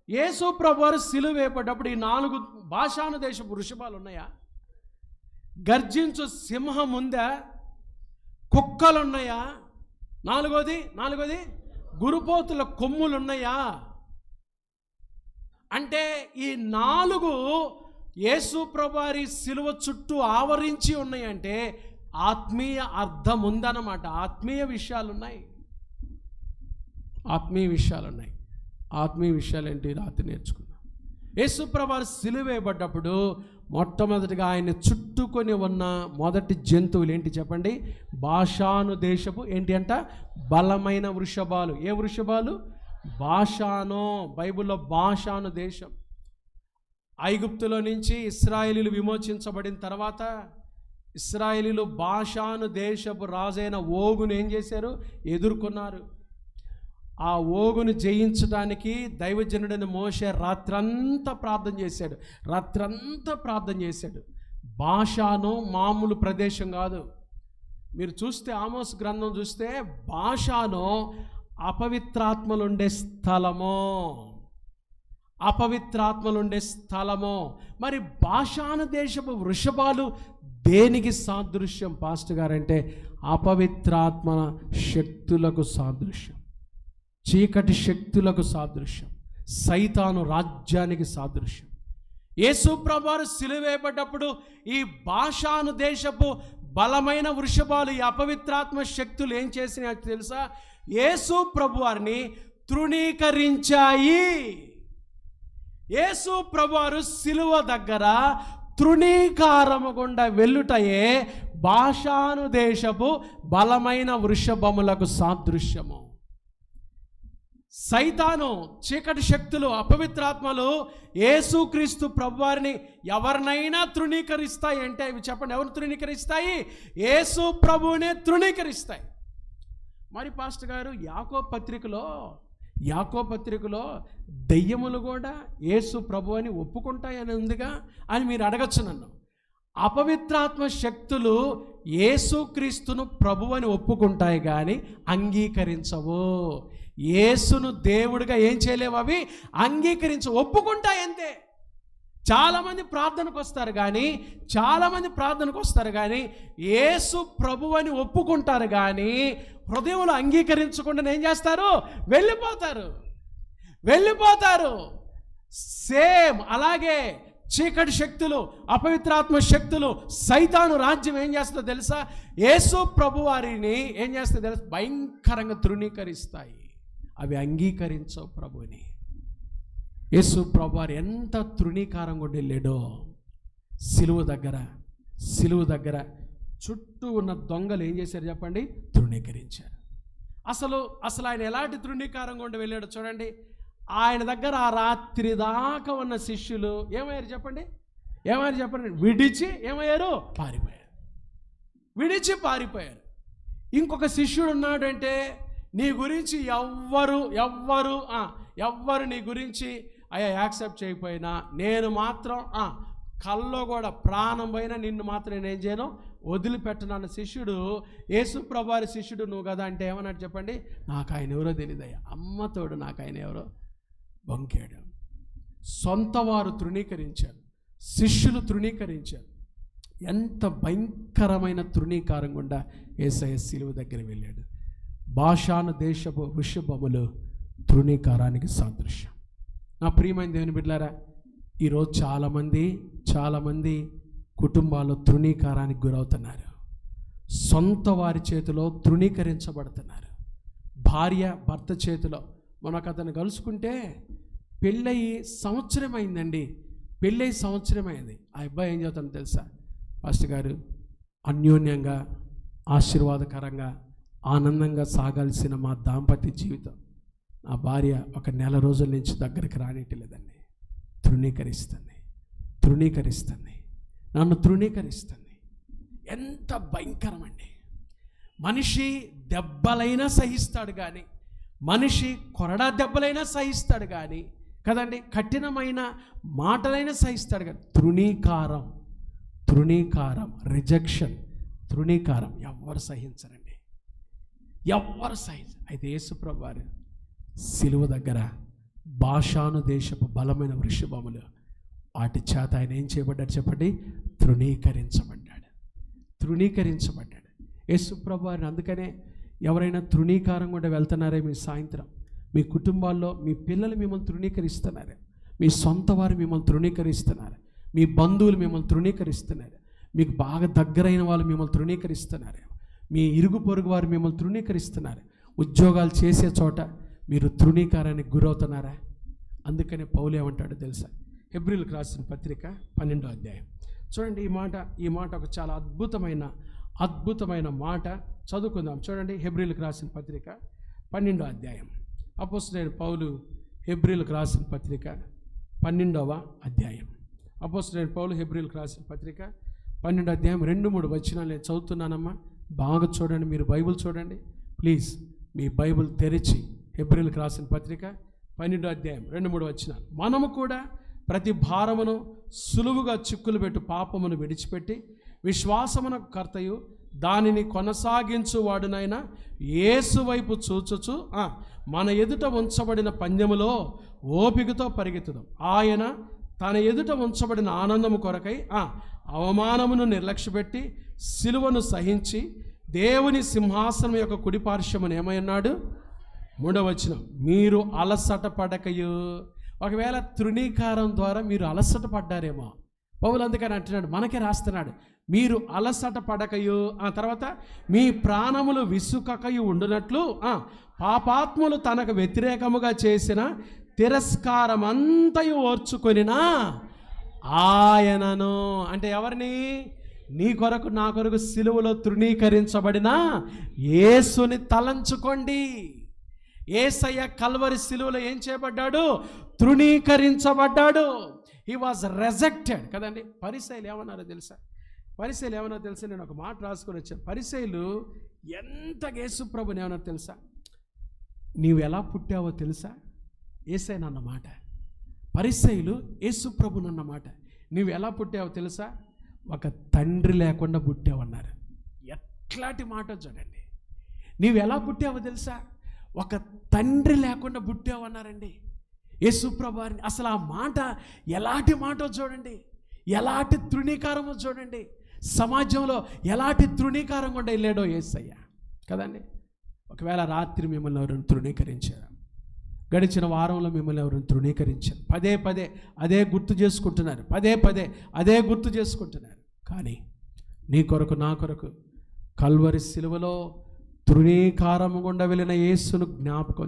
యేసు ప్రభువారు సిలువ వేయబడ్డప్పుడు ఈ 4 బాషాను దేశపు వృషభాలు ఉన్నాయా? గర్జించు సింహం ఉందా? కుక్కలు ఉన్నాయా? నాలుగోది గురుపోతుల కొమ్ములు ఉన్నాయా? అంటే ఈ 4 యేసు ప్రభువారి సిలువ చుట్టూ ఆవరించి ఉన్నాయంటే ఆత్మీయ అర్థం ఉందన్నమాట. ఆత్మీయ విషయాలు ఉన్నాయి. ఆత్మీయ విషయాలు ఏంటి? రాత్రి నేర్చుకున్నాం. యేసు ప్రభువారు సిలువ వేయబడ్డప్పుడు మొట్టమొదటిగా ఆయన చుట్టుకొని ఉన్న మొదటి జంతువులు ఏంటి చెప్పండి? బాషాను దేశపు ఏంటి అంట? బలమైన వృషభాలు. ఏ వృషభాలు? బాషాను. బైబిల్లో బాషాను దేశం. ఐగుప్తులో నుంచి ఇశ్రాయేలీలు విమోచించబడిన తర్వాత ఇశ్రాయేలీలు బాషాను దేశపు రాజైన ఓగును ఏం చేశారు? ఎదుర్కొన్నారు. ఆ ఓగును జయించడానికి దైవజనుడైన మోషే రాత్రంతా ప్రార్థన చేశాడు. బాషాను మామూలు ప్రదేశం కాదు. మీరు చూస్తే ఆమోస్ గ్రంథం చూస్తే బాషాను అపవిత్రాత్మలుండే స్థలము. మరి బాషాను దేశపు వృషభాలు దేనికి సాదృశ్యం పాస్టర్ గారంటే? అపవిత్రాత్మ శక్తులకు సాదృశ్యం, చీకటి శక్తులకు సాదృశ్యం, సైతాను రాజ్యానికి సాదృశ్యం. యేసు ప్రభువారు సిలువ వేయబడ్డప్పుడు ఈ బాషాను దేశపు బలమైన వృషభాలు, ఈ అపవిత్రాత్మ శక్తులు ఏం చేసినాయో తెలుసా? యేసు ప్రభువారిని తృణీకరించాయి. యేసు ప్రభువారు సిలువ దగ్గర తృణీకారము గుండా వెళ్ళుటయే బాషాను దేశపు బలమైన వృషభములకు సాదృశ్యము. సైతాను, చీకటి శక్తులు, అపవిత్రాత్మలు యేసుక్రీస్తు ప్రభువారిని ఎవరినైనా తృణీకరిస్తాయి అంటే ఇవి చెప్పండి, ఎవరు తృణీకరిస్తాయి? యేసు ప్రభువునే తృణీకరిస్తాయి. మరి పాస్టర్ గారు యాకోబు పత్రికలో దెయ్యములు కూడా యేసు ప్రభు అని ఒప్పుకుంటాయని ఉందిగా అని మీరు అడగచ్చు నన్ను. అపవిత్రాత్మ శక్తులు యేసుక్రీస్తును ప్రభు అని ఒప్పుకుంటాయి కానీ అంగీకరించవు. యేసును దేవుడిగా ఏం చేయలేవు, అవి ఒప్పుకుంటాయి అంతే. చాలామంది ప్రార్థనకు వస్తారు కానీ యేసు ప్రభు అని ఒప్పుకుంటారు కానీ హృదయంలో అంగీకరించకుండా ఏం చేస్తారు? వెళ్ళిపోతారు. సేమ్ అలాగే చీకటి శక్తులు, అపవిత్రాత్మ శక్తులు, సైతాను రాజ్యం ఏం చేస్తుందో తెలుసా? యేసు ప్రభు వారిని ఏం చేస్తుందో తెలుసా? భయంకరంగా తృణీకరిస్తాయి. అవి అంగీకరించవు ప్రభుని. యేసు ప్రభువారు ఎంత తృణీకారం కూడా వెళ్ళాడో సిలువ దగ్గర చుట్టూ ఉన్న దొంగలు ఏం చేశారు చెప్పండి? తృణీకరించారు. అసలు ఆయన ఎలాంటి తృణీకారం గుండా వెళ్ళాడు చూడండి. ఆయన దగ్గర ఆ రాత్రి దాకా ఉన్న శిష్యులు ఏమయ్యారు చెప్పండి? విడిచి పారిపోయారు. ఇంకొక శిష్యుడు ఉన్నాడంటే నీ గురించి ఎవ్వరు నీ గురించి యాక్సెప్ట్ చేయకపోయినా నేను మాత్రం కల్లో కూడా ప్రాణం పోయినా నిన్ను మాత్రం నేనేం చేయను, వదిలిపెట్టనన్న శిష్యుడు, యేసుప్రభువారి శిష్యుడు నువ్వు కదా అంటే ఏమన్నాడు చెప్పండి? నాకు ఆయన ఎవరో తెలియదయ్యా, అమ్మతోడు నాకు ఆయన ఎవరో బొంకాడు. సొంత వారు తృణీకరించారు, శిష్యులు తృణీకరించారు. ఎంత భయంకరమైన తృణీకారం గుండా యేసయ్య శిలువ దగ్గర వెళ్ళాడు. బాషాను దేశపు వృషభములు తృణీకారానికి సాదృశ్యం. నా ప్రియమైన దేవుని బిడ్డలారా, ఈరోజు చాలామంది కుటుంబాల్లో తృణీకారానికి గురవుతున్నారు. సొంత వారి చేతిలో తృణీకరించబడుతున్నారు. భార్య భర్త చేతిలో. మనకు అతను కలుసుకుంటే పెళ్ళయి సంవత్సరం అయిందండి. ఆ అబ్బాయి ఏం చెబుతాను తెలుసా? పాస్టర్ గారు, అన్యోన్యంగా ఆశీర్వాదకరంగా ఆనందంగా సాగాల్సిన మా దాంపత్య జీవితం నా భార్య ఒక నెల రోజుల నుంచి దగ్గరికి రానిట్లేదండి. తృణీకరిస్తుంది, నన్ను తృణీకరిస్తుంది. ఎంత భయంకరం అండి! మనిషి దెబ్బలైనా సహిస్తాడు కానీ, మనిషి కొరడా దెబ్బలైనా సహిస్తాడు కానీ కదండి, కఠినమైన మాటలైనా సహిస్తాడు కానీ తృణీకారం రిజెక్షన్, తృణీకారం ఎవ్వరు సహించరండి, ఎవ్వరు సహించరు. అయితే యేసుప్రభు వారు సిలువ దగ్గర బాషాను దేశపు బలమైన వృషభములు, వాటి చేత ఆయన ఏం చేయబడ్డాడు చెప్పండి? తృణీకరించబడ్డాడు యేసుప్రభు వారిని. అందుకనే ఎవరైనా తృణీకారం కూడా వెళ్తున్నారే మీ సాయంత్రం, మీ కుటుంబాల్లో మీ పిల్లలు మిమ్మల్ని తృణీకరిస్తున్నారు, మీ సొంత వారు మిమ్మల్ని తృణీకరిస్తున్నారు, మీ బంధువులు మిమ్మల్ని తృణీకరిస్తున్నారు, మీకు బాగా దగ్గరైన వాళ్ళు మిమ్మల్ని తృణీకరిస్తున్నారు, మీ ఇరుగు పొరుగు వారు మిమ్మల్ని తృణీకరిస్తున్నారు, ఉద్యోగాలు చేసే చోట మీరు తృణీకారానికి గురవుతున్నారా? అందుకనే పౌలు ఏమంటాడో తెలుసా? హెబ్రీయులకు రాసిన పత్రిక 12వ అధ్యాయం చూడండి. ఈ మాట ఒక చాలా అద్భుతమైన మాట చదువుకుందాం. చూడండి, హెబ్రీయులకు రాసిన పత్రిక 12వ అధ్యాయం. అపోస్తలుడైన పౌలు హెబ్రీయులకు రాసిన పత్రిక 12వ అధ్యాయం. అపోస్తలుడైన పౌలు హెబ్రీయులకు రాసిన పత్రిక 12వ అధ్యాయం 2-3 వచనాలు నేను చదువుతున్నానమ్మా. బాగా చూడండి, మీరు బైబిల్ చూడండి ప్లీజ్. మీ బైబిల్ తెరిచి హెబ్రీయులకు రాసిన పత్రిక 12వ అధ్యాయం 2-3 వచనాలు. మనము కూడా ప్రతి భారమును సులువుగా చిక్కులు పెట్టు పాపమును విడిచిపెట్టి విశ్వాసమునకు కర్తయు దానిని కొనసాగించువాడునైనా యేసు వైపు చూచుచు మన ఎదుట ఉంచబడిన పందెములో ఓపికతో పరిగెత్తుదాం. ఆయన తన ఎదుట ఉంచబడిన ఆనందము కొరకై అవమానమును నిర్లక్ష్యపెట్టి సిలువను సహించి దేవుని సింహాసనం యొక్క కుడి పార్శ్వమున ఏమై ఉన్నాడు? 3వ వచనం, మీరు అలసట పడకయు. ఒకవేళ తృణీకారం ద్వారా మీరు అలసట పడ్డారేమో పౌలు అందుకని అంటున్నాడు, మనకే రాస్తున్నాడు, మీరు అలసట పడకయు. తర్వాత మీ ప్రాణములు విసుకకయు ఉండునట్లు పాపాత్ములు తనకు వ్యతిరేకముగా చేసిన తిరస్కారమంతయు ఓర్చుకొనినా ఆయనను, అంటే ఎవరిని? నీ కొరకు నా కొరకు సిలువలో తృణీకరించబడిన యేసుని తలంచుకోండి. యేసయ్య కల్వరి సిలువలో ఏం చేయబడ్డాడు? తృణీకరించబడ్డాడు. హీ వాజ్ రెజెక్టెడ్ కదండి. పరిసయ్యులు ఏమన్నారో తెలుసా? నేను ఒక మాట రాసుకొని వచ్చాను. పరిసయ్యులు ఎంత యేసుప్రభుని ఏమన్నారో తెలుసా? నీవు ఎలా పుట్టావో తెలుసా? యేసయ్య అన్నమాట. పరిసయ్యులు యేసుప్రభుని అన్నమాట. నీవు ఎలా పుట్టావో తెలుసా? ఒక తండ్రి లేకుండా పుట్టావన్నారు. ఎట్లాంటి మాట చూడండి. నీవు ఎలా పుట్టావో తెలుసా? ఒక తండ్రి లేకుండా పుట్టావన్నారండి యేసుప్రభు వారిని. అసలు ఆ మాట ఎలాంటి మాటో చూడండి, ఎలాంటి తృణీకారమో చూడండి. సమాజంలో ఎలాంటి తృణీకారం కూడా వెళ్ళాడో యేసయ్య కదండి. ఒకవేళ రాత్రి మిమ్మల్ని ఎవరైనా తృణీకరించారు, గడిచిన వారంలో మిమ్మల్ని ఎవరైనా తృణీకరించారు, పదే అదే గుర్తు చేసుకుంటున్నారు. కానీ నీ కొరకు నా కొరకు కల్వరి సిలువలో తృణీకారం గుండా వెళ్ళిన యేసును జ్ఞాపకం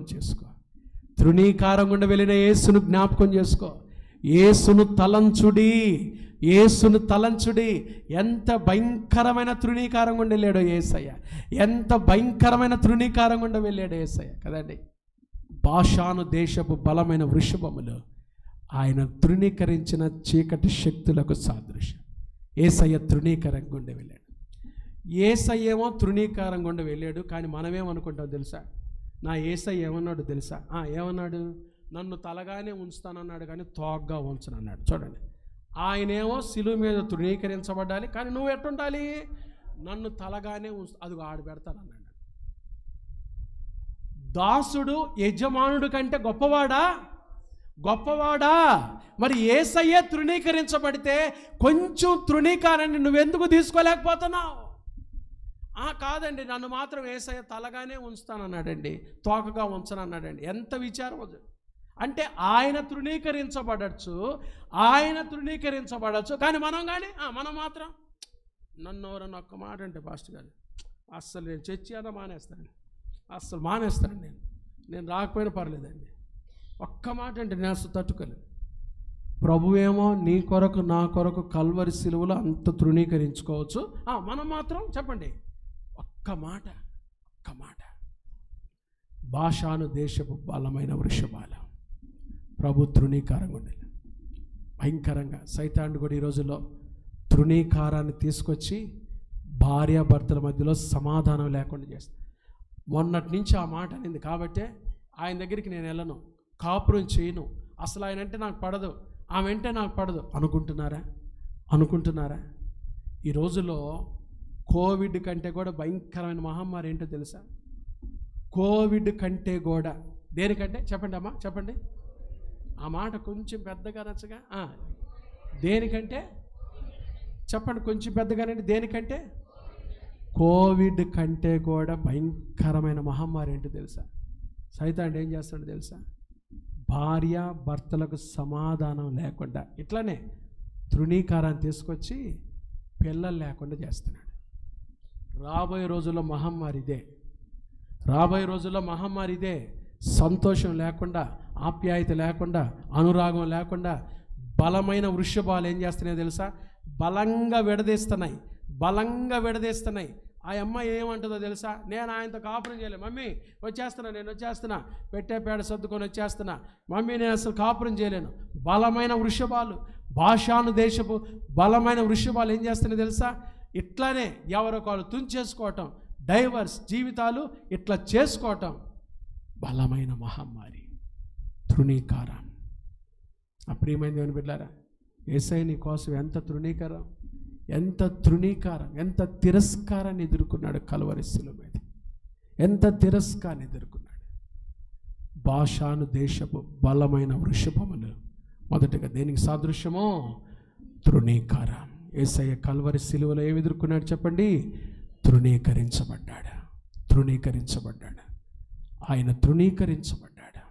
చేసుకో. యేసును తలంచుడి, యేసును తలంచుడి. ఎంత భయంకరమైన తృణీకారం గుండా వెళ్ళాడో యేసయ్య, ఎంత భయంకరమైన తృణీకారం గుండా వెళ్ళాడో యేసయ్య కదండి. బాషాను దేశపు బలమైన వృషభములు ఆయన తృణీకరించిన చీకటి శక్తులకు సాదృశ్యం. యేసయ్య తృణీకారం గుండా వెళ్ళాడు. యేసయ్య ఏమో తృణీకారం గుండా వెళ్ళాడు. కానీ మనమేమనుకుంటాం తెలుసా? నా యేసయ్య ఏమన్నాడు తెలుసా? ఏమన్నాడు? నన్ను తలగానే ఉంచుతానన్నాడు కానీ తోగ్గా ఉంచనన్నాడు. చూడండి, ఆయనేమో శిలువ మీద తృణీకరించబడాలి, కానీ నువ్వు ఎట్టుండాలి? నన్ను తలగానే అదిగో ఆడు పెడతానన్నాడు. దాసుడు యజమానుడు కంటే గొప్పవాడా? గొప్పవాడా? మరి యేసయ్యే తృణీకరించబడితే కొంచెం తృణీకారాన్ని నువ్వెందుకు తీసుకోలేకపోతున్నావు? కాదండి, నన్ను మాత్రం యేసయ్య తలగానే ఉంచుతానన్నాడండి, తోకగా ఉంచనన్నాడండి. ఎంత విచారం అది! అంటే ఆయన తృణీకరించబడచ్చు, కానీ మనం మాత్రం నన్ను ఎవరన్నా ఒక్క మాట అంటే పాస్టర్ గారు అస్సలు నేను చర్చి అన్నా మానేస్తాను, నేను రాకపోయినా పర్లేదండి. ఒక్క మాట అంటే నేను అసలు తట్టుకోలేదు. ప్రభువేమో నీ కొరకు నా కొరకు కల్వరి సిలువలో అంత తృణీకరించుకోవచ్చు, మనం మాత్రం చెప్పండి ఒక్క మాట. బాషాను దేశపు బలమైన వృషభాల ప్రభు తృణీకారంగా ఉండేది భయంకరంగా. సైతానుడు కూడా ఈ రోజుల్లో తృణీకారాన్ని తీసుకొచ్చి భార్యాభర్తల మధ్యలో సమాధానం లేకుండా చేస్తాడు. మొన్నటి నుంచి ఆ మాట అనింది కాబట్టే ఆయన దగ్గరికి నేను వెళ్ళను, కాపురం చేయను, అసలు ఆయన అంటే నాకు పడదు, ఆమె అంటే నాకు పడదు అనుకుంటున్నారా? ఈ రోజులో కోవిడ్ కంటే కూడా భయంకరమైన మహమ్మారి ఏంటో తెలుసా? కోవిడ్ కంటే కూడా దేనికంటే చెప్పండి అమ్మా, చెప్పండి. ఆ మాట కొంచెం పెద్దగా నచ్చగా. దేనికంటే చెప్పండి, కొంచెం పెద్దగానండి. దేనికంటే? కోవిడ్ కంటే కూడా భయంకరమైన మహమ్మారి ఏంటో తెలుసా? సైతానుడు ఏం చేస్తాడో తెలుసా? భార్య భర్తలకు సమాధానం లేకుండా ఇట్లానే తృణీకారాన్ని తీసుకొచ్చి పిల్లలు లేకుండా చేస్తున్నాడు. రాబోయే రోజుల్లో మహమ్మారి ఇదే. సంతోషం లేకుండా, ఆప్యాయత లేకుండా, అనురాగం లేకుండా బలమైన వృషభాలు ఏం చేస్తున్నాయో తెలుసా? బలంగా విడదీస్తున్నాయి. ఆ అమ్మాయి ఏమంటుందో తెలుసా? నేను ఆయనతో కాపురం చేయలేదు మమ్మీ, నేను వచ్చేస్తున్నా, పెట్టే పేడ సర్దుకొని వచ్చేస్తున్నా మమ్మీ, నేను అసలు కాపురం చేయలేను. బలమైన వృషభాలు, బాషాను దేశపు బలమైన వృషభాలు ఏం చేస్తున్నాయో తెలుసా? ఇట్లానే ఎవరొకరు తుంచేసుకోవటం, డైవర్స్ జీవితాలు ఇట్లా చేసుకోవటం. బలమైన మహమ్మారి తృణీకారం. ఆ ప్రియమైన దేవుని బిడ్డలారా, యేసయ్య నీ కోసం ఎంత తృణీకారం, ఎంత తిరస్కారాన్ని ఎదుర్కొన్నాడు కల్వరి శిలువ మీద. ఎంత తిరస్కారాన్ని ఎదుర్కొన్నాడు. బాషాను దేశపు బలమైన వృషభములు మొదటగా దేనికి సాదృశ్యమో? తృణీకారం. యేసయ్య కల్వరి శిలువలో ఏమి ఎదుర్కొన్నాడు చెప్పండి? తృణీకరించబడ్డాడు. ఆయన తృణీకరించబడ్డాడు.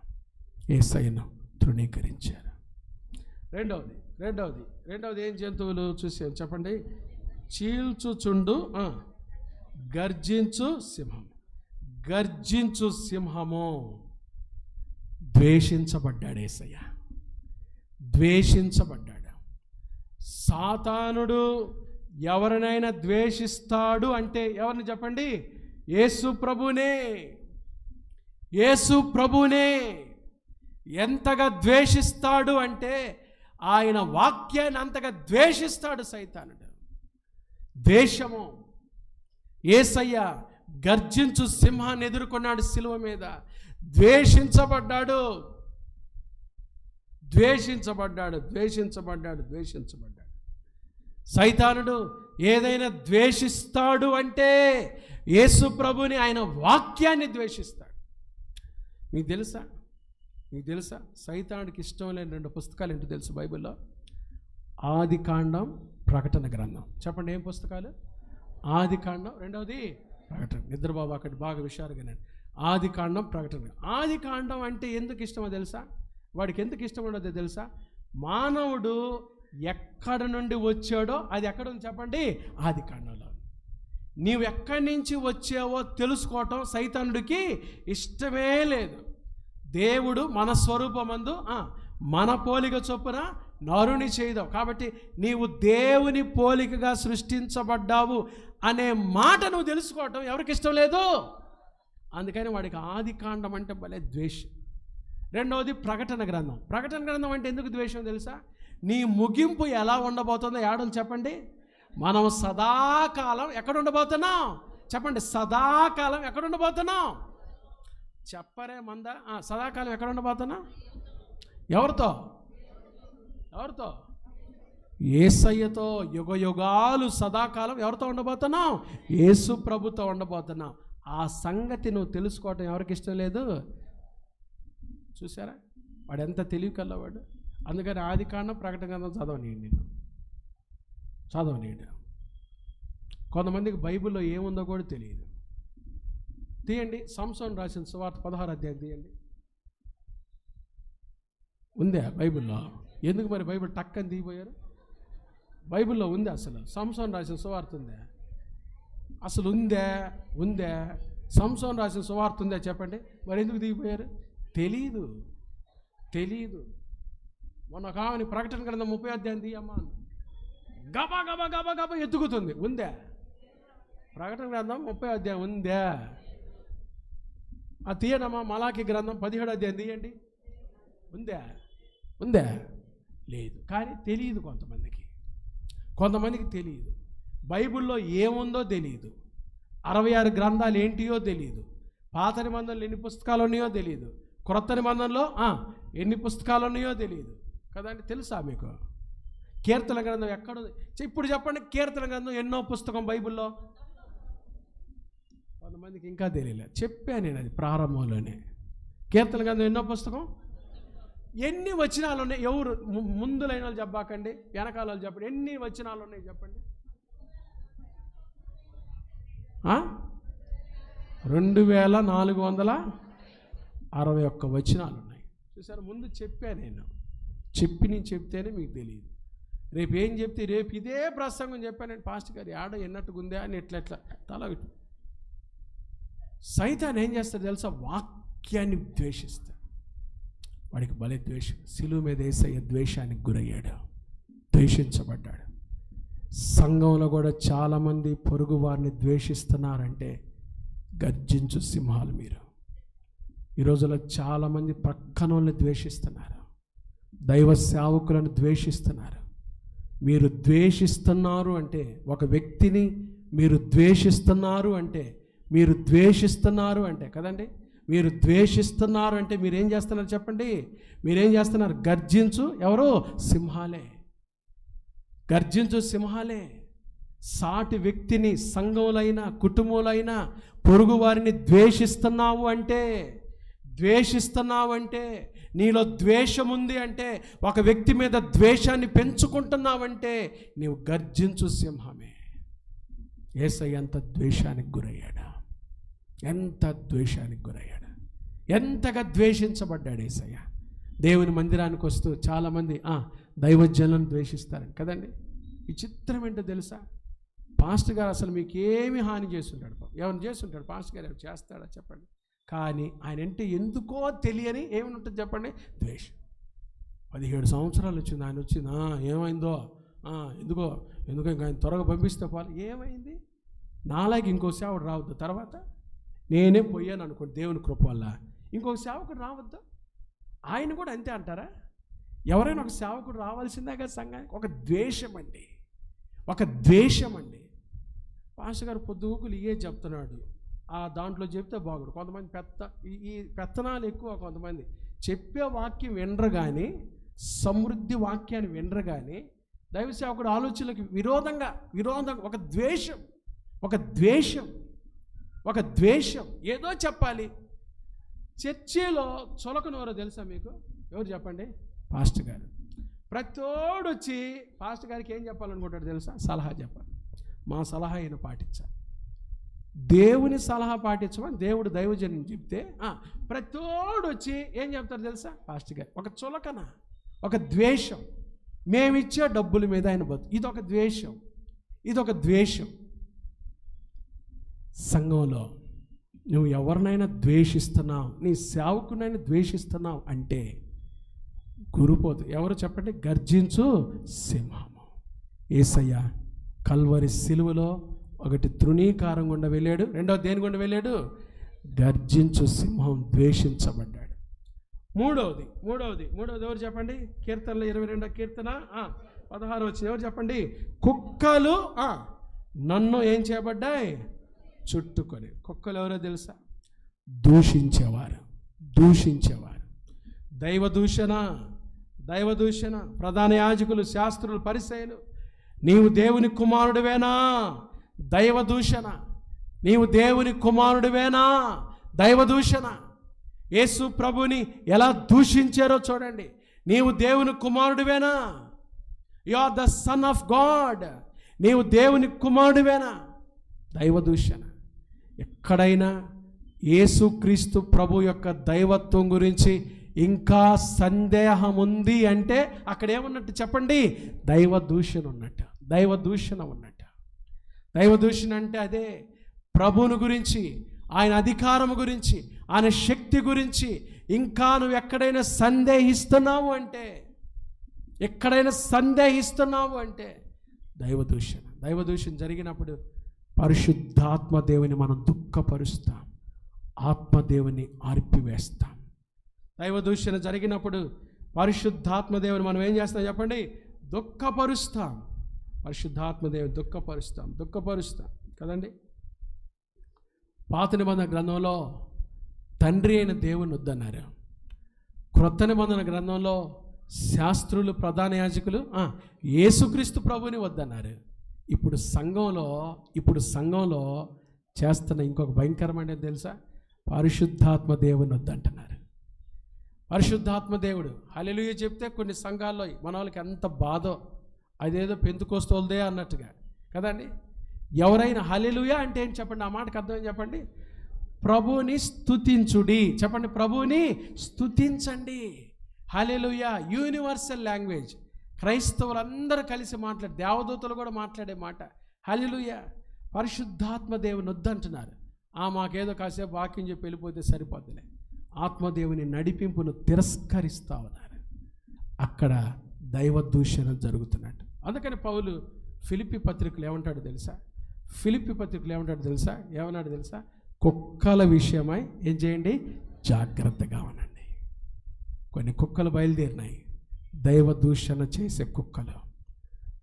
యేసయ్యను తృణీకరించారు. రెండవది ఏం జంతువులు చూసాం చెప్పండి? చీల్చుచుండు గర్జించు సింహము. ద్వేషించబడ్డాడు యేసయ్య, ద్వేషించబడ్డాడు. సాతానుడు ఎవరినైనా ద్వేషిస్తాడు అంటే ఎవరిని చెప్పండి? యేసు ప్రభునే. ఎంతగా ద్వేషిస్తాడు అంటే ఆయన వాక్యాన్ని అంతగా ద్వేషిస్తాడు సైతానుడు. ద్వేషము. యేసయ్య గర్జించు సింహాన్ని ఎదుర్కొన్నాడు శిలువ మీద. ద్వేషించబడ్డాడు. సైతానుడు ఏదైనా ద్వేషిస్తాడు అంటే యేసు ప్రభుని, ఆయన వాక్యాన్ని ద్వేషిస్తాడు. మీకు తెలుసా సైతానుడికి ఇష్టం లేని 2 పుస్తకాలు ఏంటో తెలుసు బైబిల్లో? ఆదికాండం, ప్రకటన గ్రంథం. చెప్పండి ఏం పుస్తకాలు? ఆదికాండం, రెండవది ప్రకటన. నిద్రబాబు అక్కడ బాగా విషయాలుగానే ఆదికాండం, ప్రకటన. ఆదికాండం అంటే ఎందుకు ఇష్టమో తెలుసా? వాడికి ఎందుకు ఇష్టం ఉండదో తెలుసా? మానవుడు ఎక్కడ నుండి వచ్చాడో అది ఎక్కడ ఉంది చెప్పండి? ఆదికాండంలో. నీవు ఎక్కడి నుంచి వచ్చావో తెలుసుకోవటం సైతానుడికి ఇష్టమే లేదు. దేవుడు మన స్వరూపమందు మన పోలిక చొప్పున నరుని చేయదాం. కాబట్టి నీవు దేవుని పోలికగా సృష్టించబడ్డావు అనే మాట నువ్వు తెలుసుకోవటం ఎవరికి ఇష్టం లేదు. అందుకని వాడికి ఆది కాండం అంటే భలే ద్వేషం. రెండవది ప్రకటన గ్రంథం. ప్రకటన గ్రంథం అంటే ఎందుకు ద్వేషం తెలుసా? నీ ముగింపు ఎలా ఉండబోతుందో ఏడలు చెప్పండి. మనం సదాకాలం ఎక్కడ ఉండబోతున్నాం చెప్పండి. సదాకాలం ఎక్కడ ఉండబోతున్నాం చెప్పరే మంద. సదాకాలం ఎక్కడ ఉండబోతున్నాం? ఎవరితో? యేసయ్యతో. యుగయుగాలు సదాకాలం ఎవరితో ఉండబోతున్నాం? యేసు ప్రభుతో ఉండబోతున్నాం. ఆ సంగతి నువ్వు తెలుసుకోవటం ఎవరికి ఇష్టం లేదు. చూసారా వాడు ఎంత తెలివి కల్లవాడు. అందుకని ఆది కాండం ప్రకటన గ్రంథం చదవనీయండి. కొంతమందికి బైబిల్లో ఏముందో కూడా తెలియదు. తీయండి సంసోను రాసిన సువార్త 16వ అధ్యాయం తీయండి. ఉందా బైబిల్లో? ఎందుకు మరి బైబిల్ టక్కని దిగిపోయారు? బైబిల్లో ఉంది అసలు. సంసోను రాసిన సువార్త ఉందా? అసలు ఉందా? సంసోను రాసిన సువార్త ఉందా చెప్పండి. మరి ఎందుకు దిగిపోయారు? తెలీదు. మొన్న కావని ప్రకటన గ్రంథం 30వ అధ్యాయం తీయమ్మా గబా గబా గబా గబా ఎత్తుకుతుంది. ఉందా? ప్రకటన గ్రంథం 30వ అధ్యాయం ఉందా? తీయనమ్మా. మలాకి గ్రంథం 17వ అధ్యాయం తీయండి. ఉందా? లేదు. కానీ తెలియదు కొంతమందికి తెలియదు. బైబిల్లో ఏముందో తెలియదు. 66 గ్రంథాలు ఏంటియో తెలియదు. పాత నిబంధనలు ఎన్ని పుస్తకాలు ఉన్నాయో తెలియదు. క్రొత్త నిబంధనలో ఎన్ని పుస్తకాలు ఉన్నాయో తెలియదు కదండి. తెలుసా మీకు? కీర్తన గ్రంథం ఎక్కడ? ఇప్పుడు చెప్పండి. కీర్తన గ్రంథం ఎన్నో పుస్తకం బైబిల్లో? కొంతమందికి ఇంకా తెలియలేదు. చెప్పాను నేను అది ప్రారంభంలోనే. కీర్తన గ్రంథం ఎన్నో పుస్తకం? ఎన్ని వచనాలు ఉన్నాయి? ఎవరు ముందులైన వాళ్ళు చెప్పాకండి, వెనకాల వాళ్ళు చెప్పండి. ఎన్ని వచనాలు ఉన్నాయి చెప్పండి. 2461 వచనాలు ఉన్నాయి. చూసారు? ముందు చెప్పాను నేను. చెప్తేనే మీకు తెలియదు. రేపు ఏం చెప్తే రేపు ఇదే ప్రసంగం చెప్పాను నేను. పాస్టర్ గారు ఆడ ఎన్నట్టుకుందే అని ఎట్లా తల సైతాన్ ఏం చేస్తాడు తెలుసా? వాక్యాన్ని ద్వేషిస్తాడు. వాడికి భలే ద్వేషం. శిలువ మీద యేసయ్య ద్వేషానికి గురయ్యాడు, ద్వేషించబడ్డాడు. సంఘంలో కూడా చాలామంది పొరుగు వారిని ద్వేషిస్తున్నారంటే గర్జించు సింహాలు మీరు. ఈ రోజుల్లో చాలామంది ప్రక్కన వాళ్ళని ద్వేషిస్తున్నారు, దైవ సేవకులను ద్వేషిస్తున్నారు. మీరు ద్వేషిస్తున్నారు అంటే, ఒక వ్యక్తిని మీరు ద్వేషిస్తున్నారు అంటే కదండి. మీరు ద్వేషిస్తున్నారు అంటే మీరేం చేస్తున్నారు చెప్పండి. మీరేం చేస్తున్నారు? గర్జించు సింహాలే. సాటి వ్యక్తిని, సంఘములైనా కుటుంబాలైనా పొరుగు వారిని ద్వేషిస్తున్నావు అంటే, నీలో ద్వేషం ఉంది అంటే, ఒక వ్యక్తి మీద ద్వేషాన్ని పెంచుకుంటున్నావంటే నీవు గర్జించు సింహమే. యేసయ్య ఎంత ద్వేషానికి గురయ్యాడు, ఎంతగా ద్వేషించబడ్డాడు యేసయ్య. దేవుని మందిరానికి వస్తూ చాలామంది దైవజనులను ద్వేషిస్తారు కదండి. విచిత్రం ఏంటో తెలుసా? పాస్టర్ గారు అసలు మీకు ఏమి హాని చేస్తుంటాడు? ఎవరిని చేస్తుంటాడు? పాస్టర్ గారు ఎవరు చేస్తాడా చెప్పండి. కానీ ఆయన అంటే ఎందుకో తెలియని ఏమని ఉంటుంది చెప్పండి? ద్వేషం. 17 సంవత్సరాలు వచ్చింది ఆయన వచ్చింది. ఏమైందో ఎందుకో ఇంకా ఆయన త్వరగా పంపిస్తే పోవాలి. ఏమైంది? నాలాగే ఇంకో సేవకుడు రావద్దు. తర్వాత నేనే పోయాను అనుకోండి, దేవుని కృప వల్ల ఇంకొక సేవకుడు రావద్దు. ఆయన కూడా అంతే అంటారా? ఎవరైనా ఒక సేవకుడు రావాల్సిందే కదా సంఘానికి. ఒక ద్వేషం అండి. పాస్టర్ గారు పొద్దుగుకులు ఇయే చెప్తున్నాడు, దాంట్లో చెప్తే బాగుండు. కొంతమంది ఈ పెత్తనాలు ఎక్కువ. కొంతమంది చెప్పే వాక్యం వినరు కానీ, సమృద్ధి వాక్యాన్ని వినరు కానీ, దైవ సేవకుడు ఆలోచనలకు విరోధంగా ఒక ద్వేషం ఏదో చెప్పాలి. చర్చిలో చులకనోరో తెలుసా మీకు? ఎవరు చెప్పండి? పాస్టర్ గారు. ప్రతోడు వచ్చి పాస్టర్ గారికి ఏం చెప్పాలనుకుంటాడు తెలుసా? సలహా చెప్పాలి. మా సలహా ఈయన పాటించాలి. దేవుని సలహా పాటించమని దేవుడు దైవజనం చెప్తే ప్రతోడు వచ్చి ఏం చెప్తారు తెలుసా? పాస్టర్ గారు. ఒక చులకన, ఒక ద్వేషం. మేమిచ్చే డబ్బుల మీద ఆయన ఇదొక ద్వేషం. సంఘంలో నువ్వు ఎవరినైనా ద్వేషిస్తున్నావు, నీ సేవకునైనా ద్వేషిస్తున్నావు అంటే గురుపోతు. ఎవరు చెప్పండి? గర్జించు సింహము. యేసయ్య కల్వరి సిలువలో ఒకటి తృణీకారం గుండా వెళ్ళాడు, రెండోది దేని గుండా వెళ్ళాడు? గర్జించు సింహం, ద్వేషించబడ్డాడు. మూడవది ఎవరు చెప్పండి? కీర్తనలో 22వ కీర్తన 16 వచ్చింది. ఎవరు చెప్పండి? కుక్కలు నన్ను ఏం చేయబడ్డాయి? చుట్టుకొని. కుక్కలు ఎవరో తెలుసా? దూషించేవారు. దైవ దూషణ. ప్రధాన యాజకులు, శాస్త్రులు, పరిసయ్యులు, నీవు దేవుని కుమారుడివేనా? దైవ దూషణ. నీవు దేవుని కుమారుడివేనా? దైవ దూషణ. యేసు ప్రభుని ఎలా దూషించారో చూడండి. నీవు దేవుని కుమారుడివేనా? You are the son of God. నీవు దేవుని కుమారుడివేనా? దైవ దూషణ. ఎక్కడైనా యేసుక్రీస్తు ప్రభు యొక్క దైవత్వం గురించి ఇంకా సందేహం ఉంది అంటే అక్కడ ఏమన్నట్టు చెప్పండి? దైవ దూషణ ఉన్నట్టు. దైవ దూషణ అంటే అదే. ప్రభువుని గురించి, ఆయన అధికారము గురించి, ఆయన శక్తి గురించి ఇంకా నువ్వు ఎక్కడైనా సందేహిస్తున్నావు అంటే దైవ దూషణ జరిగినప్పుడు పరిశుద్ధాత్మ దేవుని మనం దుఃఖపరుస్తాం, ఆత్మదేవుని ఆర్పివేస్తాం. దైవ దూషణ జరిగినప్పుడు పరిశుద్ధాత్మ దేవుని మనం ఏం చేస్తాం చెప్పండి? దుఃఖపరుస్తాం. పరిశుద్ధాత్మదేవుని దుఃఖపరుస్తాం కదండి. పాత నిబంధన గ్రంథంలో తండ్రి అయిన దేవుని వద్దన్నారు. క్రొత్త నిబంధన గ్రంథంలో శాస్త్రులు, ప్రధాన యాజకులు యేసుక్రీస్తు ప్రభుని వద్దన్నారు. ఇప్పుడు సంఘంలో చేస్తున్న ఇంకొక భయంకరమైన తెలుసా? పరిశుద్ధాత్మ దేవుని వద్దంటున్నారు. పరిశుద్ధాత్మ దేవుడు హల్లెలూయా చెప్తే కొన్ని సంఘాల్లో మన వాళ్ళకి ఎంత బాధో, అదేదో పెంతుకోస్తోల్దే అన్నట్టుగా కదండి. ఎవరైనా హల్లెలూయా అంటే ఏం చెప్పండి? ఆ మాటకు అర్థం చెప్పండి? ప్రభువుని స్తుతించుడి. చెప్పండి, ప్రభువుని స్తుతించండి. హల్లెలూయా యూనివర్సల్ లాంగ్వేజ్. క్రైస్తవులందరూ కలిసి దేవదూతలు కూడా మాట్లాడే మాట హల్లెలూయా. పరిశుద్ధాత్మ దేవుని వద్దంటున్నారు. మాకేదో కాసేపు వాక్యం చెప్పి వెళ్ళిపోతే సరిపోతులే. ఆత్మదేవుని నడిపింపును తిరస్కరిస్తా ఉన్నారు. అక్కడ దైవ దూషణ జరుగుతున్నట్టు. అందుకని పౌలు ఫిలిప్పీ పత్రికలు ఏమంటాడు తెలుసా? ఏమన్నాడు తెలుసా? కుక్కల విషయమై ఏం చేయండి? జాగ్రత్తగా ఉండండి. కొన్ని కుక్కలు బయలుదేరినాయి. దైవ దూషణ చేసే కుక్కలు,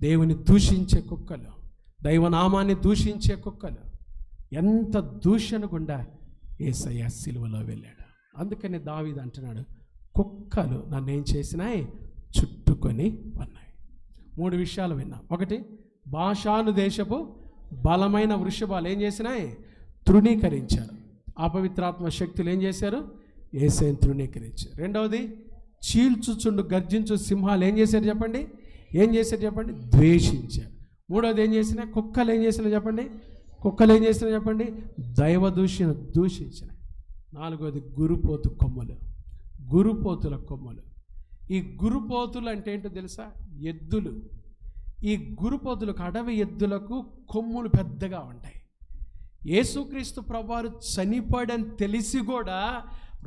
దేవుని దూషించే కుక్కలు, దైవనామాన్ని దూషించే కుక్కలు. ఎంత దూషణ గుండా యేసయ్య సిలువలో వెళ్ళాడు. అందుకని దావీదు అంటున్నాడు, కుక్కలు నన్ను ఏం చేసినాయి? చుట్టుకొని ఉన్నాయి. 3 విషయాలు విన్నాం. ఒకటి, బాషాను దేశపు బలమైన వృషభాలు ఏం చేసినాయి? తృణీకరించారు. అపవిత్రాత్మ శక్తులు ఏం చేశారు? యేసయ్యను తృణీకరించారు. రెండవది, చీల్చుచుండు గర్జించు సింహాలు ఏం చేశారు చెప్పండి? ద్వేషించారు. మూడవది ఏం చేసినా? కుక్కలు ఏం చేసినా చెప్పండి? దైవ దూషించిన. నాలుగవది, గురుపోతుల కొమ్మలు. ఈ గురుపోతులు అంటే ఏంటో తెలుసా? ఎద్దులు. ఈ గురుపోతులకు, అడవి ఎద్దులకు కొమ్ములు పెద్దగా ఉంటాయి. యేసుక్రీస్తు ప్రభువారు చనిపోయాడని తెలిసి కూడా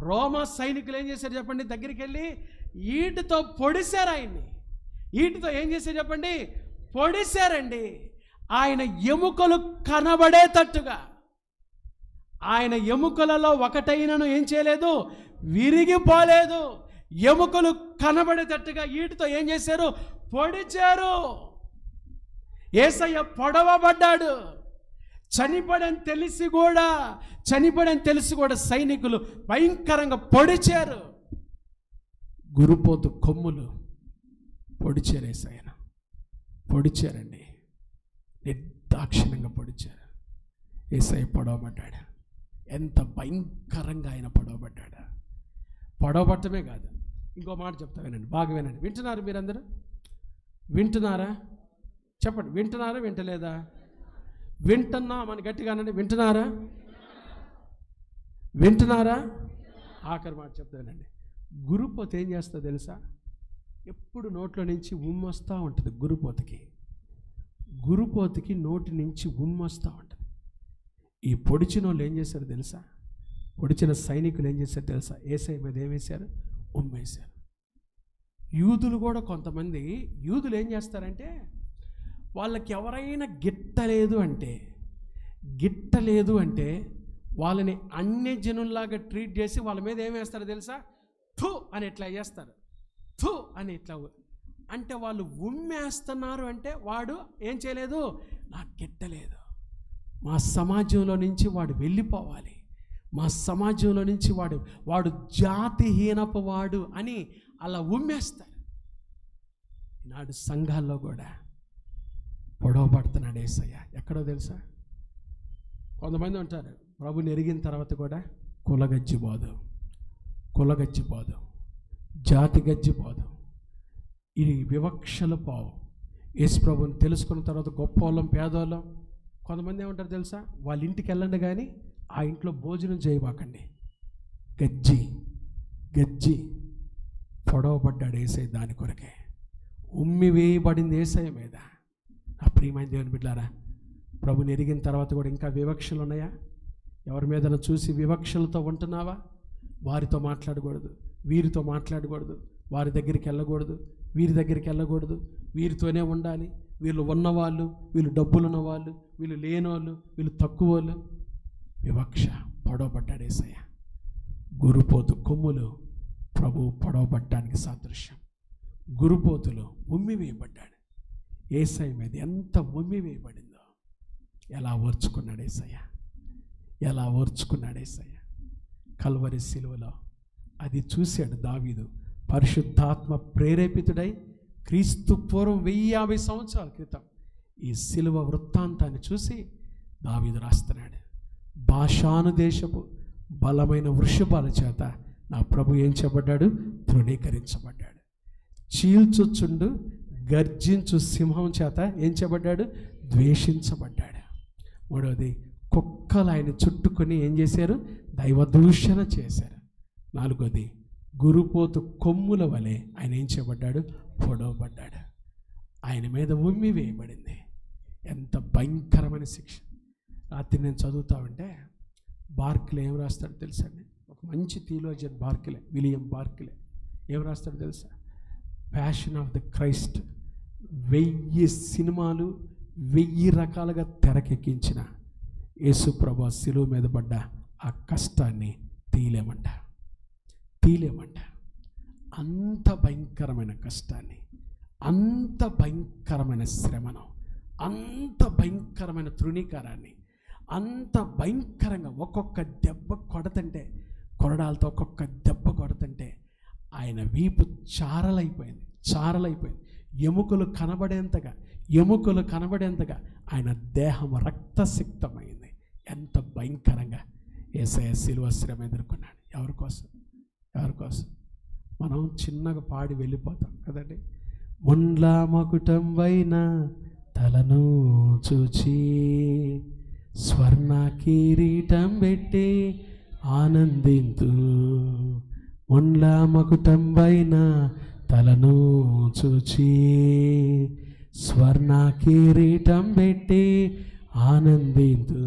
రోమా సైనికులు ఏం చేశారు చెప్పండి? దగ్గరికి వెళ్ళి ఈటుతో పొడిశారు ఆయన్ని. ఈటుతో ఏం చేశారు చెప్పండి? పొడిశారండి. ఆయన ఎముకలు కనబడేటట్టుగా. ఆయన ఎముకలలో ఒకటైనను ఏం చేయలేదు? విరిగిపోలేదు. ఎముకలు కనబడేటట్టుగా ఈటుతో ఏం చేశారు? పొడిచారు. యేసయ్య పొడవబడ్డాడు. చనిపోడని తెలిసి కూడా సైనికులు భయంకరంగా పొడిచారు. గురుపోతు కొమ్ములు పొడిచారు. యేసయ్యను పొడిచారండి, నిర్దాక్షిణ్యంగా పొడిచారు. యేసయ్య పొడవబడ్డాడు. ఎంత భయంకరంగా ఆయన పొడవబడ్డాడు. పొడవబట్టమే కాదు, ఇంకో మాట చెప్తా వినండి, బాగా వినండి. వింటున్నారు మీరందరూ? వింటున్నారా? చెప్పండి, వింటున్నారా? వింటలేదా? వింటున్నా మన గట్టిగా అనండి. వింటున్నారా? ఆఖరి మాట చెప్తా వినండి. గురుపోత ఏం చేస్తా తెలుసా? ఎప్పుడు నోట్లో నుంచి ఉమ్మొస్తూ ఉంటుంది. గురుపోతుకి నోటి నుంచి ఉమ్మొస్తూ ఉంటుంది. ఈ పొడిచిన వాళ్ళు ఏం చేశారు తెలుసా? పొడిచిన సైనికులు ఏం చేశారు తెలుసా? యేసయ్య మీద ఏం వేశారు? ఉమ్మేశారు. యూదులు కూడా కొంతమంది యూదులు ఏం చేస్తారంటే, వాళ్ళకి ఎవరైనా గిట్టలేదు అంటే వాళ్ళని అన్యజనుల్లాగా ట్రీట్ చేసి వాళ్ళ మీద ఏం వేస్తారో తెలుసా? థు అని ఇట్లా చేస్తారు. థు అని ఇట్లా అంటే వాళ్ళు ఉమ్మేస్తున్నారు అంటే వాడు ఏం చేయలేదు, నాకు గిట్టలేదు, మా సమాజంలో నుంచి వాడు వెళ్ళిపోవాలి, మా సమాజంలో నుంచి వాడు జాతిహీనపు వాడు అని అలా ఉమ్మేస్తారు. ఈనాడు సంఘాల్లో కూడా పొడవబడుతున్నాడు యేసయ్య. ఎక్కడో తెలుసా? కొంతమంది ఉంటారు, ప్రభుని ఎరిగిన తర్వాత కూడా కులగజ్జిపోదు, జాతి గజ్జిపోదు, ఈ వివక్షలు పోవు. యేసు ప్రభుని తెలుసుకున్న తర్వాత గొప్పవాళ్ళం పేదవాళ్ళం. కొంతమంది ఏమంటారు తెలుసా? వాళ్ళ ఇంటికి వెళ్ళండి కానీ ఆ ఇంట్లో భోజనం చేయబాకండి. గజ్జి పొడవబడ్డాడు యేసయ్య దాని కొరకే. ఉమ్మి వేయబడింది యేసయ్య మీద. నా ప్రియమైన దేవుని బిడ్డలారా, ప్రభుని ఎరిగిన తర్వాత కూడా ఇంకా వివక్షలు ఉన్నాయా? ఎవరి మీదన చూసి వివక్షలతో ఉంటున్నావా? వారితో మాట్లాడకూడదు, వీరితో మాట్లాడకూడదు, వారి దగ్గరికి వెళ్ళకూడదు, వీరి దగ్గరికి వెళ్ళకూడదు, వీరితోనే ఉండాలి, వీళ్ళు ఉన్నవాళ్ళు, వీళ్ళు డబ్బులు ఉన్నవాళ్ళు, వీళ్ళు లేనివాళ్ళు, వీళ్ళు తక్కువ వాళ్ళు. వివక్ష. పొడవబడ్డాడు యేసయ్య. గురుపోతు కొమ్ములు ప్రభువు పొడవబడ్డానికి సాదృశ్యం. గురుపోతులు ఉమ్మి వేయబడ్డాడు. యేసయ్య మీద ఎంత ఉమ్మి వేయబడిందో, ఎలా ఓర్చుకున్నాడు యేసయ్య. కల్వరి సిలువలో అది చూశాడు దావీదు. పరిశుద్ధాత్మ ప్రేరేపితుడై క్రీస్తు పూర్వం 1050 సంవత్సరాల క్రితం ఈ సిలువ వృత్తాంతాన్ని చూసి దావీదు రాస్తున్నాడు. బాషాను దేశపు బలమైన వృషభాల చేత నా ప్రభు ఏం చేయబడ్డాడు? తృణీకరించబడ్డాడు. చీల్చుచుండు గర్జించు సింహం చేత ఏం చేయబడ్డాడు? ద్వేషించబడ్డాడు. మూడవది, కుక్కలు ఆయన చుట్టుకొని ఏం చేశారు? దైవదూషణ చేశారు. నాలుగోది, గురుపోతు కొమ్ముల వలె ఆయన ఏం చేయబడ్డాడు? పొడవబడ్డాడు. ఆయన మీద ఉమ్మి వేయబడింది. ఎంత భయంకరమైన శిక్ష. రాత్రి నేను చదువుతా ఉంటే బార్క్లే ఏం రాస్తాడో తెలుసా? ఒక మంచి థియోలాజియన్ విలియం బార్క్లే ఏం రాస్తాడో తెలుసా? ప్యాషన్ ఆఫ్ ద క్రైస్ట్ 1000 సినిమాలు 1000 రకాలుగా తెరకెక్కించిన యేసు ప్రభు శిలువ మీద పడ్డ ఆ కష్టాన్ని తీయలేమంట. అంత భయంకరమైన కష్టాన్ని, అంత భయంకరమైన శ్రమను, అంత భయంకరమైన తృణీకారాన్ని, అంత భయంకరంగా ఒక్కొక్క దెబ్బ కొడతంటే, కొరడాలతో ఒక్కొక్క దెబ్బ కొడతంటే ఆయన వీపు చారలైపోయింది. ఎముకలు కనబడేంతగా ఆయన దేహం రక్తసిక్తమైంది. ఎంత భయంకరంగా యేసయ్య శిలువ శ్రమ ఎదుర్కొన్నాడు. ఎవరి కోసం? మనం చిన్నగా పాడి వెళ్ళిపోతాం కదండి. ముండ్ల మకుటం వైన తలను చూచి స్వర్ణ కిరీటం పెట్టి ఆనందింతు. ముండ్ల మకుటం వైన తలను చూచి స్వర్ణ కిరీటం పెట్టి ఆనందింతు.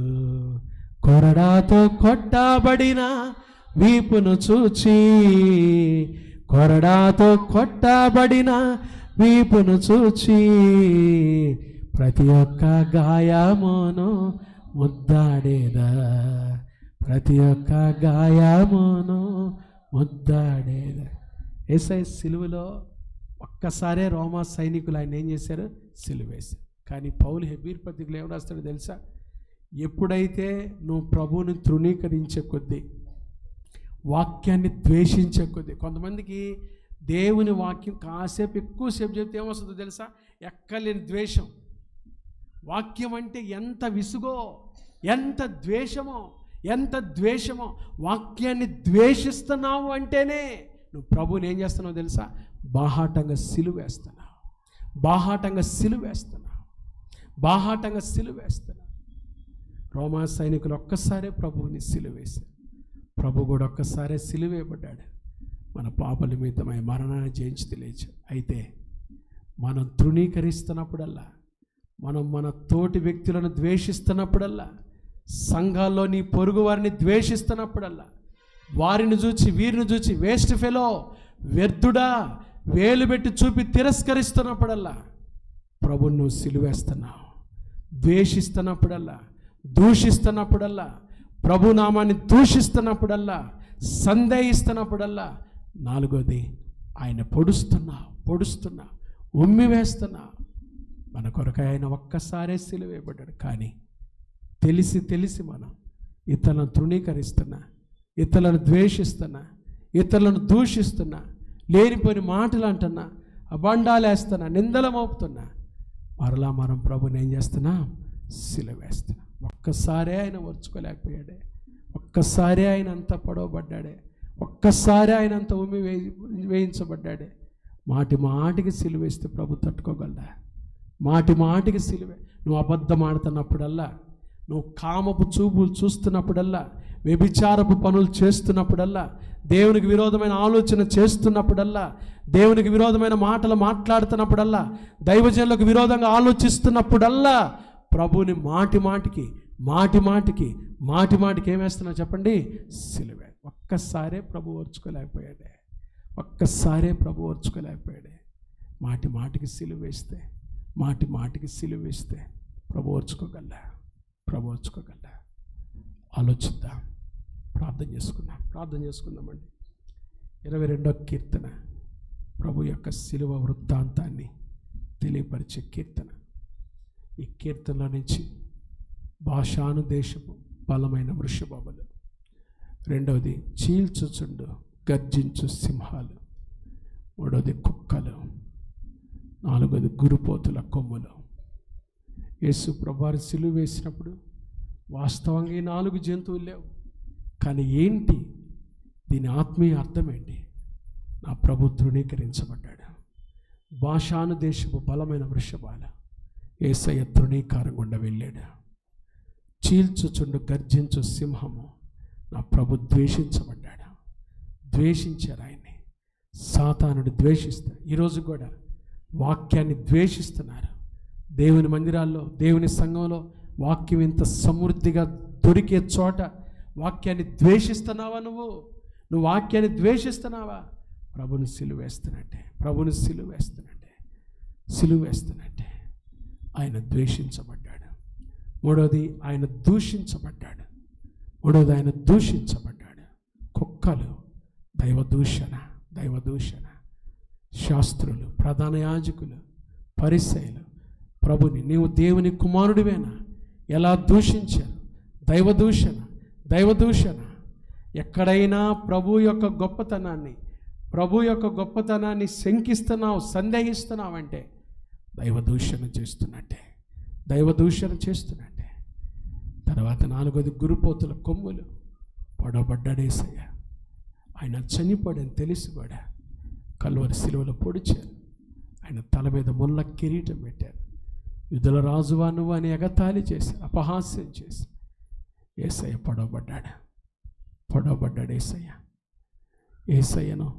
కొరడాతో కొట్టబడిన వీపును చూచి, ప్రతి ఒక్క గాయమును ముద్దాడేదా, యేసయ్య సిలువలో ఒక్కసారే రోమా సైనికులు ఆయన ఏం చేశారు? సిలువేశారు. కానీ పౌలు హెబ్రీయుల పత్రికలో ఏం రాస్తాడో తెలుసా? ఎప్పుడైతే నువ్వు ప్రభువుని తృణీకరించే కొద్దీ, వాక్యాన్ని ద్వేషించే కొద్దీ, కొంతమందికి దేవుని వాక్యం కాసేపు ఎక్కువసేపు చెప్తే ఏమొస్తుందో తెలుసా? ఎక్కలేని ద్వేషం. వాక్యం అంటే ఎంత విసుగో, ఎంత ద్వేషమో. వాక్యాన్ని ద్వేషిస్తున్నావు అంటేనే నువ్వు ప్రభువుని ఏం చేస్తున్నావు తెలుసా? బాహాటంగా సిలువేస్తున్నావు. రోమా సైనికులు ఒక్కసారే ప్రభువుని సిలువేశారు. ప్రభు కూడా ఒక్కసారే సిలువేయబడ్డాడు. మన పాప నిమిత్తమై మరణాన్ని జయించి తెలియచ్చు. అయితే మనం తృణీకరిస్తున్నప్పుడల్లా, మనం మన తోటి వ్యక్తులను ద్వేషిస్తున్నప్పుడల్లా, సంఘాల్లో నీ పొరుగు వారిని ద్వేషిస్తున్నప్పుడల్లా, వారిని చూచి వీరిని చూచి వేస్ట్ ఫెలో, వ్యర్థుడా, వేలు పెట్టి చూపి తిరస్కరిస్తున్నప్పుడల్లా ప్రభువును నువ్వు సిలువేస్తున్నావు. ద్వేషిస్తున్నప్పుడల్లా, దూషిస్తున్నప్పుడల్లా, ప్రభునామాన్ని దూషిస్తున్నప్పుడల్లా, సందేహిస్తున్నప్పుడల్లా, నాలుగోది ఆయన పొడుస్తున్నా ఉమ్మి వేస్తున్నా. మన కొరకు ఆయన ఒక్కసారే సిలువేయబడ్డాడు. కానీ తెలిసి మనం ఇతరులను తృణీకరిస్తున్నా, ఇతరులను ద్వేషిస్తున్నా, ఇతరులను దూషిస్తున్నా, లేనిపోయిన మాటలు అంటున్నా, అబండాలేస్తున్నా, నిందలు మోపుతున్నా, మరలా మనం ప్రభుని ఏం చేస్తున్నా? సిలువేస్తున్నా. ఒక్కసారే ఆయన ఓర్చుకోలేకపోయాడే, ఒక్కసారే ఆయన అంత పొడవబడ్డాడే, ఒక్కసారి ఆయన అంత ఉమ్మి వేయించబడ్డాడే. మాటికి సిలువేస్తే ప్రభు తట్టుకోగలడా? మాటికి సిలువే. నువ్వు అబద్ధం ఆడుతున్నప్పుడల్లా, నువ్వు కామపు చూపులు చూస్తున్నప్పుడల్లా, వ్యభిచారపు పనులు చేస్తున్నప్పుడల్లా, దేవునికి విరోధమైన ఆలోచన చేస్తున్నప్పుడల్లా, దేవునికి విరోధమైన మాటలు మాట్లాడుతున్నప్పుడల్లా, దైవజనులకు విరోధంగా ఆలోచిస్తున్నప్పుడల్లా, ప్రభుని మాటికి ఏమేస్తున్నా చెప్పండి? సిలువే. ఒక్కసారే ప్రభు ఓర్చుకోలేకపోయాడే, మాటికి సిలువేస్తే, ప్రభు ఓర్చుకోగలరా? ఆలోచిద్దాం, ప్రార్థన చేసుకుందామండి. 22వ కీర్తన ప్రభు యొక్క శిలువ వృత్తాంతాన్ని తెలియపరిచే కీర్తన. ఈ కీర్తనలో నుంచి భాషాను దేశపు బలమైన వృషభములు, రెండవది చీల్చుచుండు గర్జించు సింహాలు, మూడవది కుక్కలు, నాలుగవది గురుపోతుల కొమ్ములు. యేసు ప్రభువారు సిలువ వేసినప్పుడు వాస్తవంగా ఈ 4 జంతువులు లేవు. కానీ ఏంటి దీని ఆత్మీయ అర్థం ఏంటి? నా ప్రభు తృణీకరించబడ్డాడు. భాషాను దేశపు బలమైన వృషభాల యేసయ్య తృణీకారం గుండా వెళ్ళాడు. చీల్చుచుండు గర్జించు సింహము, నా ప్రభు ద్వేషించబడ్డాడు. ద్వేషించారు ఆయన్ని. సాతానుడు ద్వేషిస్తారు. ఈరోజు కూడా వాక్యాన్ని ద్వేషిస్తున్నారు. దేవుని మందిరాల్లో, దేవుని సంఘంలో వాక్యం ఇంత సమృద్ధిగా దొరికే చోట వాక్యాన్ని ద్వేషిస్తున్నావా? నువ్వు వాక్యాన్ని ద్వేషిస్తున్నావా? ప్రభుని సిలువేస్తున్నట్టే ఆయన ద్వేషించబడ్డాడు. మూడవది ఆయన దూషించబడ్డాడు. కుక్కలు, దైవదూషణ, శాస్త్రులు, ప్రధాన యాజకులు, పరిసయ్యులు ప్రభుని నీవు దేవుని కుమారుడివేనా ఎలా దూషించారు? దైవదూషణ. ఎక్కడైనా ప్రభు యొక్క గొప్పతనాన్ని శంకిస్తున్నావు, సందేహిస్తున్నావంటే దైవదూషణ చేస్తున్నట్టే. తర్వాత నాలుగోది గురుపోతుల కొమ్ములు. పొడవబడ్డాడు యేసయ్య. ఆయన చనిపోడని తెలిసి కూడా కల్వరి శిలువలో పొడిచారు. ఆయన తల మీద ముళ్ళ కిరీటం పెట్టారు. యుద్ధుల రాజువా నువ్వు అని ఎగతాళి చేసి, అపహాస్యం చేసి యేసయ్య పొడవబడ్డాడు. యేసయ్యను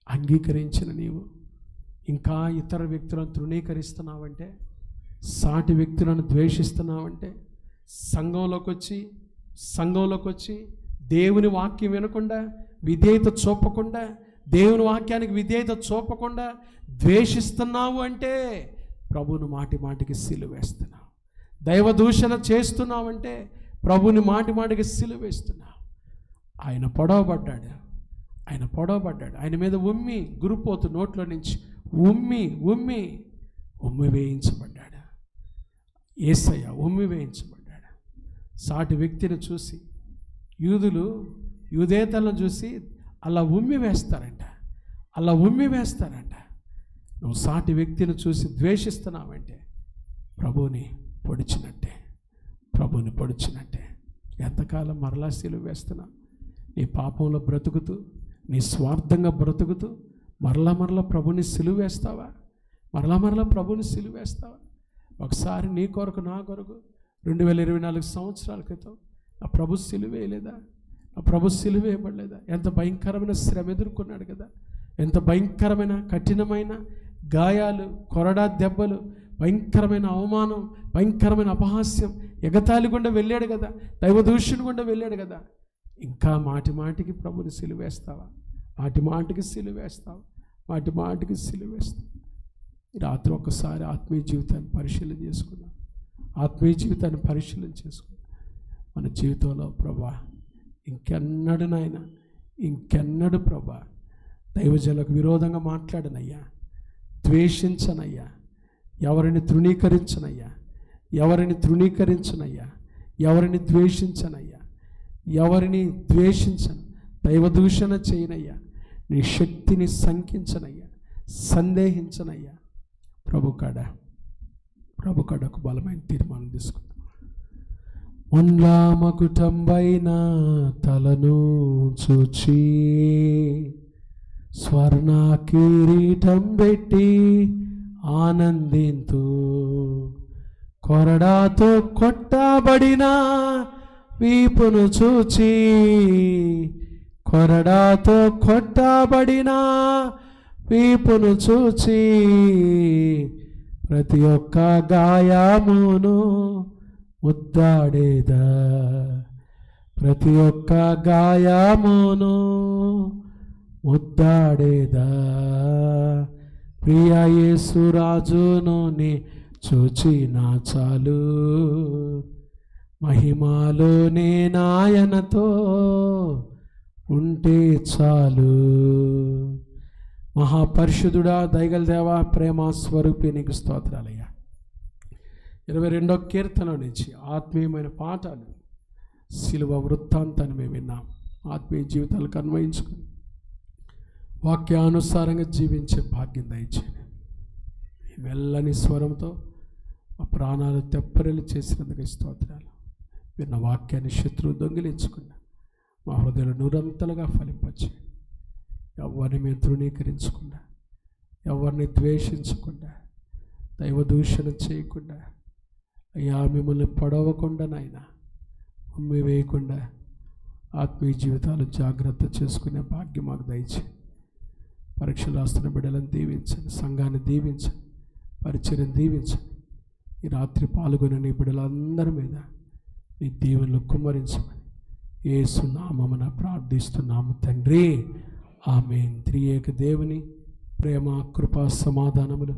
అంగీకరించిన నీవు ఇంకా ఇతర వ్యక్తులను తృణీకరిస్తున్నావంటే, సాటి వ్యక్తులను ద్వేషిస్తున్నావంటే, సంఘంలోకి వచ్చి దేవుని వాక్యం వినకుండా, విధేయత చూపకుండా, దేవుని వాక్యానికి విధేయత చూపకుండా ద్వేషిస్తున్నావు అంటే ప్రభువును మాటికి సిలువేస్తున్నావు. దైవదూషణ చేస్తున్నావంటే ప్రభువుని మాటికి సిలువేస్తున్నావు. ఆయన పొడవబడ్డాడు. ఆయన మీద ఉమ్మి, గురుపోతు నోట్లో నుంచి ఉమ్మి వేయించబడ్డాడు. యేసయ్య ఉమ్మి వేయించబడ్డాడు. సాటి వ్యక్తిని చూసి యూదేతలను చూసి అలా ఉమ్మి వేస్తారంట. నువ్వు సాటి వ్యక్తిని చూసి ద్వేషిస్తున్నావంటే ప్రభువుని పొడిచినట్టే. ఎంతకాలం మరలా సిలువ వేస్తున్నావు? నీ పాపంలో బ్రతుకుతూ, నీ స్వార్థంగా బ్రతుకుతూ మరలా ప్రభుని సిలువ వేస్తావా? ప్రభుని సిలువ వేస్తావా? ఒకసారి నీ కొరకు, నా కొరకు 2024 సంవత్సరాల క్రితం నా ప్రభు సిలువ వేయలేదా? నా ప్రభు సిలువ వేయబడలేదా? ఎంత భయంకరమైన శ్రమ ఎదుర్కొన్నాడు కదా! ఎంత భయంకరమైన కఠినమైన గాయాలు, కొరడా దెబ్బలు, భయంకరమైన అవమానం, భయంకరమైన అపహాస్యం, ఎగతాళి గుండా వెళ్ళాడు కదా, దైవదూషణ గుండా వెళ్ళాడు కదా. ఇంకా మాటికి ప్రభుని సిలువేస్తావా? మాటి మాటికి సిలువేస్తాం. ఈ రాత్రి ఒక్కసారి ఆత్మీయ జీవితాన్ని పరిశీలన చేసుకుందాం. ఆత్మీయ జీవితాన్ని పరిశీలన చేసుకుందాం. మన జీవితంలో ప్రభా ఇంకెన్నడు నాయన, ఇంకెన్నడు ప్రభా దైవజనులకు విరోధంగా మాట్లాడనయ్యా, ద్వేషించనయ్యా, ఎవరిని తృణీకరించనయ్యా, ఎవరిని తృణీకరించనయ్యా, ఎవరిని ద్వేషించనయ్యా, ఎవరిని ద్వేషించను, దైవదూషణ చేయనయ్యా, నీ శక్తిని శంకించనయ్యా, సందేహించనయ్యా. ప్రభు కాడ ఒక బలమైన తీర్మానం తీసుకుందాం. మొన్లా మకుటంబైన తలను చూచి స్వర్ణ కిరీటం పెట్టి ఆనందింతూ, కొరడాతో కొట్టబడిన వీపును చూచి, కొరడాతో కొట్టబడిన వీపును చూచి, ప్రతి ఒక్క గాయమును ముద్దాడేదా, ప్రతి ఒక్క గాయమును ముద్దాడేదా. ప్రియ యేసు రాజును నీ చూచినా చాలు, మహిమలోనే నాయనతో ఉంటే చాలు. మహాపరిశుద్ధుడా, దయగల దేవా, ప్రేమ స్వరూపి నీకు స్తోత్రాలయ్యా. 22వ కీర్తన నుంచి ఆత్మీయమైన పాఠాలు, శిలువ వృత్తాంతాన్ని మేము విన్నాం. ఆత్మీయ జీవితాలకు అన్వయించుకుని వాక్యానుసారంగా జీవించే భాగ్యం దయచేయండి. మెల్లని స్వరంతో మా ప్రాణాలు తెప్పరిల్లి చేసినందుకు స్తోత్రాలు. విన్న వాక్యాన్ని శత్రువు దొంగిలించకుండా మా హృదయాలు నూరంతలుగా ఫలింపచేయండి. ఎవరిని మేము తృణీకరించకుండా, ఎవరిని ద్వేషించకుండా, దైవదూషణ చేయకుండా, అయ్యా మిమ్మల్ని పడవకుండా నాయన ఉమ్మి వేయకుండా ఆత్మీయ జీవితాలు జాగ్రత్త చేసుకునే భాగ్యం మాకు దయచేయండి. పరీక్షలు రాస్తున్న బిడ్డలను దీవించండి, సంఘాన్ని దీవించండి, పరిచర్యను దీవించండి. ఈ రాత్రి పాల్గొనే నీ బిడ్డలందరి మీద నీ దీవెనలు కుమ్మరించమని యేసు నామమున ప్రార్థిస్తున్నాము తండ్రి. ఆమేన్. త్రియేక దేవుని ప్రేమ, కృపా, సమాధానములు